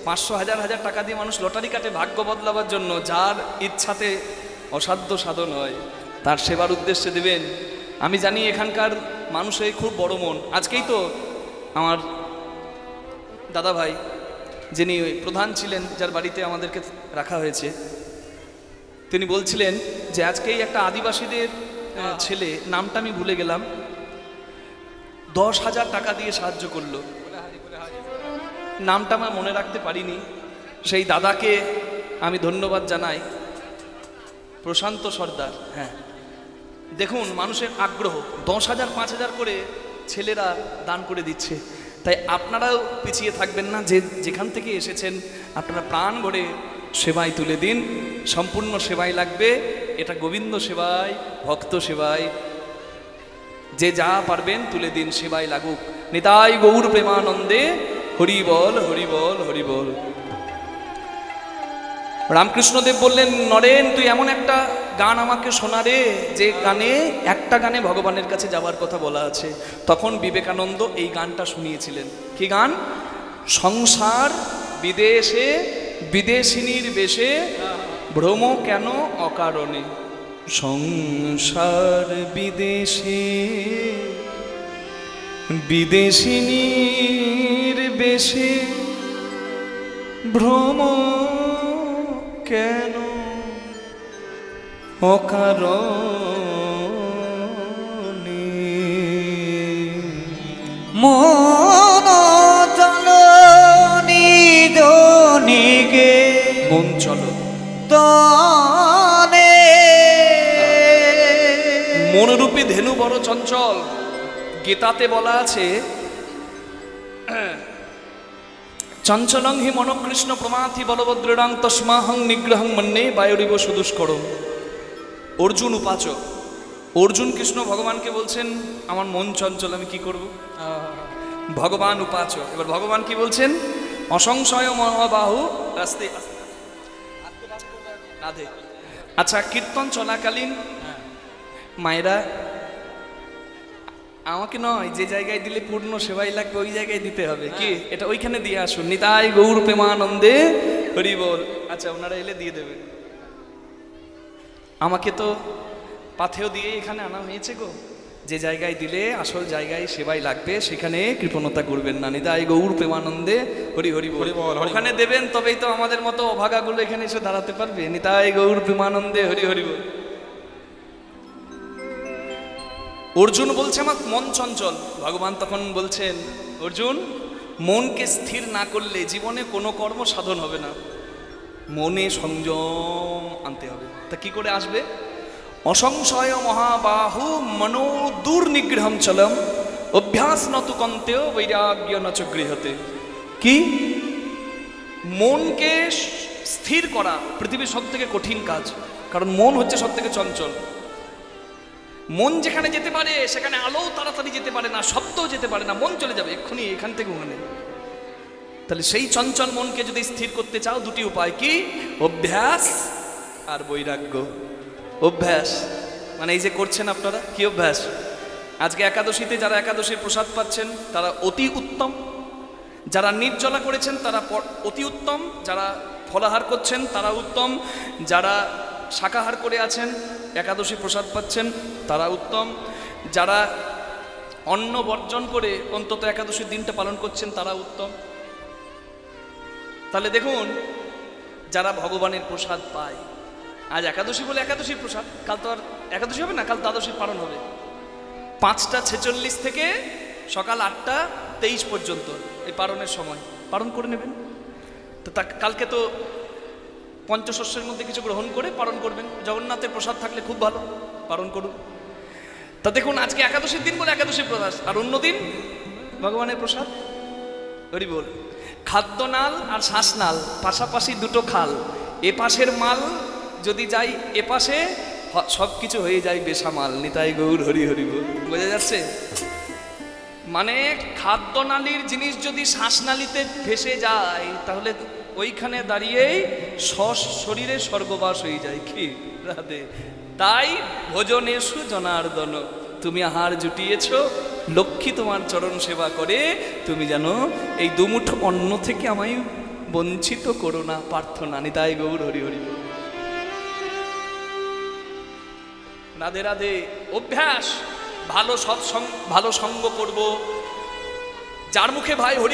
500 হাজার হাজার টাকা দিয়ে মানুষ লটারি কাটে ভাগ্য বদলাবার জন্য, যার ইচ্ছাতে অসাধ্য সাধন হয়, তার সেবার উদ্দেশ্যে দেবেন। আমি জানি এখানকার মানুষের খুব বড় মন। আজকেই তো আমার দাদা ভাই, যিনি প্রধান ছিলেন, যার বাড়িতে আমাদেরকে রাখা হয়েছে, তিনি বলছিলেন যে আজকেই একটা আদিবাসীদের ছেলে, নামটা আমি ভুলে গেলাম, 10,000 টাকা দিয়ে সাহায্য করলো। নামটা আমার মনে রাখতে পারিনি। সেই দাদাকে আমি ধন্যবাদ জানাই, প্রশান্ত সর্দার। হ্যাঁ, দেখুন মানুষের আগ্রহ, 10,000 5,000 করে ছেলেরা দান করে দিচ্ছে। তাই আপনারাও পিছিয়ে থাকবেন না, যে যেখান থেকে এসেছেন আপনারা প্রাণ ভরে সেবায় তুলে দিন। সম্পূর্ণ সেবায় লাগবে, এটা গোবিন্দ সেবায়, ভক্ত সেবায়, যে যা পারবেন তুলে দিন, সেবায় লাগুক। নিতাই গৌর প্রেমানন্দে, হরি বল হরি বল হরি বল। রামকৃষ্ণদেব বললেন, নরেন তুই এমন একটা গান আমাকে শোনা রে, যে গানে একটা গানে ভগবানের কাছে যাওয়ার কথা বলা আছে। তখন বিবেকানন্দ এই গানটা শুনিয়েছিলেন। কি গান? সংসার বিদেশে বিদেশিনীর বেশে, ভ্রম কেন অকারণে। সংসার বিদেশে বিদেশিনীর বেশে, ভ্রম কেন অকারণে। মন চল নিজ নিগে, মন চলো তনে মনরূপী ধেনু বড় চঞ্চল। গীতাতে বলা আছে, চঞ্চলং হি মনকৃষ্ণ প্রমাথি বলভদ্রং তস্মাহং নিগ্রহং মন্যে বায়ুরিব সুদুষ্করম। অর্জুন উপাচ, অর্জুন কৃষ্ণ ভগবানকে বলছেন আমার মন চঞ্চল, আমি কি করব? ভগবান উপাচ। এবার ভগবান কি বলছেন? অসংশয় মহাবাহু রাস্তে রাধে। আচ্ছা, কীর্তন চলাকালীন মায়েরা আমাকে নয়, যে জায়গায় দিলে পূর্ণ সেবাই লাগবে ওই জায়গায় দিতে হবে। কি এটা ওইখানে দিয়ে আসুন। নিতাই গৌর প্রেমানন্দে হরি বল। আচ্ছা, ওনারা এলে দিয়ে দেবে। আমাকে তো পাথেও দিয়ে এখানে আনা হয়েছে গো। যে জায়গায় দিলে আসল জায়গায় সেবাই লাগবে সেখানে কৃপণতা করবেন না। নিতাই গৌর প্রেমানন্দে হরি হরি বল। ওখানে দেবেন, তবেই তো আমাদের মতো অভাগাগুলো এখানে এসে দাঁড়াতে পারবে। নিতাই গৌর প্রেমানন্দে হরি হরি বল। অর্জুন বলছে আমার মন চঞ্চল। ভগবান তখন বলছেন, অর্জুন মনকে স্থির না করলে জীবনে কোনো কর্ম সাধন হবে না, মনে সংযম আনতে হবে। তা কি করে আসবে? অসংশয় মহাবাহু মনো দুর্নিগ্রহম চলম, অভ্যাস নতু কন্তেও বৈরাগ্য নচ গৃহতে। কি? মনকে স্থির করা পৃথিবীর সব থেকে কঠিন কাজ, কারণ মন হচ্ছে সব থেকে চঞ্চল। মন যেখানে যেতে পারে সেখানে আলো তাড়াতাড়ি যেতে পারে না, শব্দও যেতে পারে না, মন চলে যাবে এক্ষুনি এখান থেকে ওখানে। তাহলে সেই চঞ্চল মনকে যদি স্থির করতে চাও, দুটি উপায়। কি? অভ্যাস আর বৈরাগ্য। অভ্যাস মানে এই যে করছেন আপনারা, কি অভ্যাস? আজকে একাদশীতে যারা একাদশীর প্রসাদ পাচ্ছেন তারা অতি উত্তম, যারা নির্জলা করেছেন তারা অতি উত্তম, যারা ফলাহার করছেন তারা উত্তম, যারা শাকাহার করে আছেন একাদশী প্রসাদ পাচ্ছেন তারা উত্তম, যারা অন্ন বর্জন করে অন্তত একাদশীর দিনটা পালন করছেন তারা উত্তম। তাহলে দেখুন, যারা ভগবানের প্রসাদ পায়, আজ একাদশী বলে একাদশীর প্রসাদ, কাল তো আর একাদশী হবে না, কাল দ্বাদশীর পালন হবে। 5টা 46 থেকে সকাল 8টা 23 পর্যন্ত এই পালনের সময় পালন করে নেবেন। তো কালকে তো পঞ্চশস্যের মধ্যে কিছু গ্রহণ করে পালন করবেন। জগন্নাথের প্রসাদ থাকলে খুব ভালো, পালন করুন। তা দেখুন, আজকে একাদশীর দিন বলে একাদশীর প্রসাদ, আর অন্য দিন ভগবানের প্রসাদ। হরি বল। খাদ্যনাল আর শ্বাসনাল পাশাপাশি দুটো খাল, এ পাশের মাল যদি যাই এ পাশে, সব কিছু হয়ে যায় বেসামাল। নিতাই গৌর হরি হরি বল। বোঝা যাচ্ছে? মানে খাদ্যনালীর জিনিস যদি শ্বাসনালীতে ভেসে যায়, তাহলে ওইখানে দাঁড়িয়েই শরীরে স্বর্গবাস হয়ে যায়। কি রাধে? তাই ভোজনেষু জনার্দন, তুমি আহার জুটিয়েছ, লক্ষ্মী তোমার চরণ সেবা করে, তুমি জানো এই দুমুঠো অন্ন থেকে আমায় বঞ্চিত করো না, প্রার্থনা। নিতাই গৌর হরি হরি বল। রাধে রাধে। অভ্যাস ভালো, ভালো সঙ্গ করব। যার মুখে ভাই হরি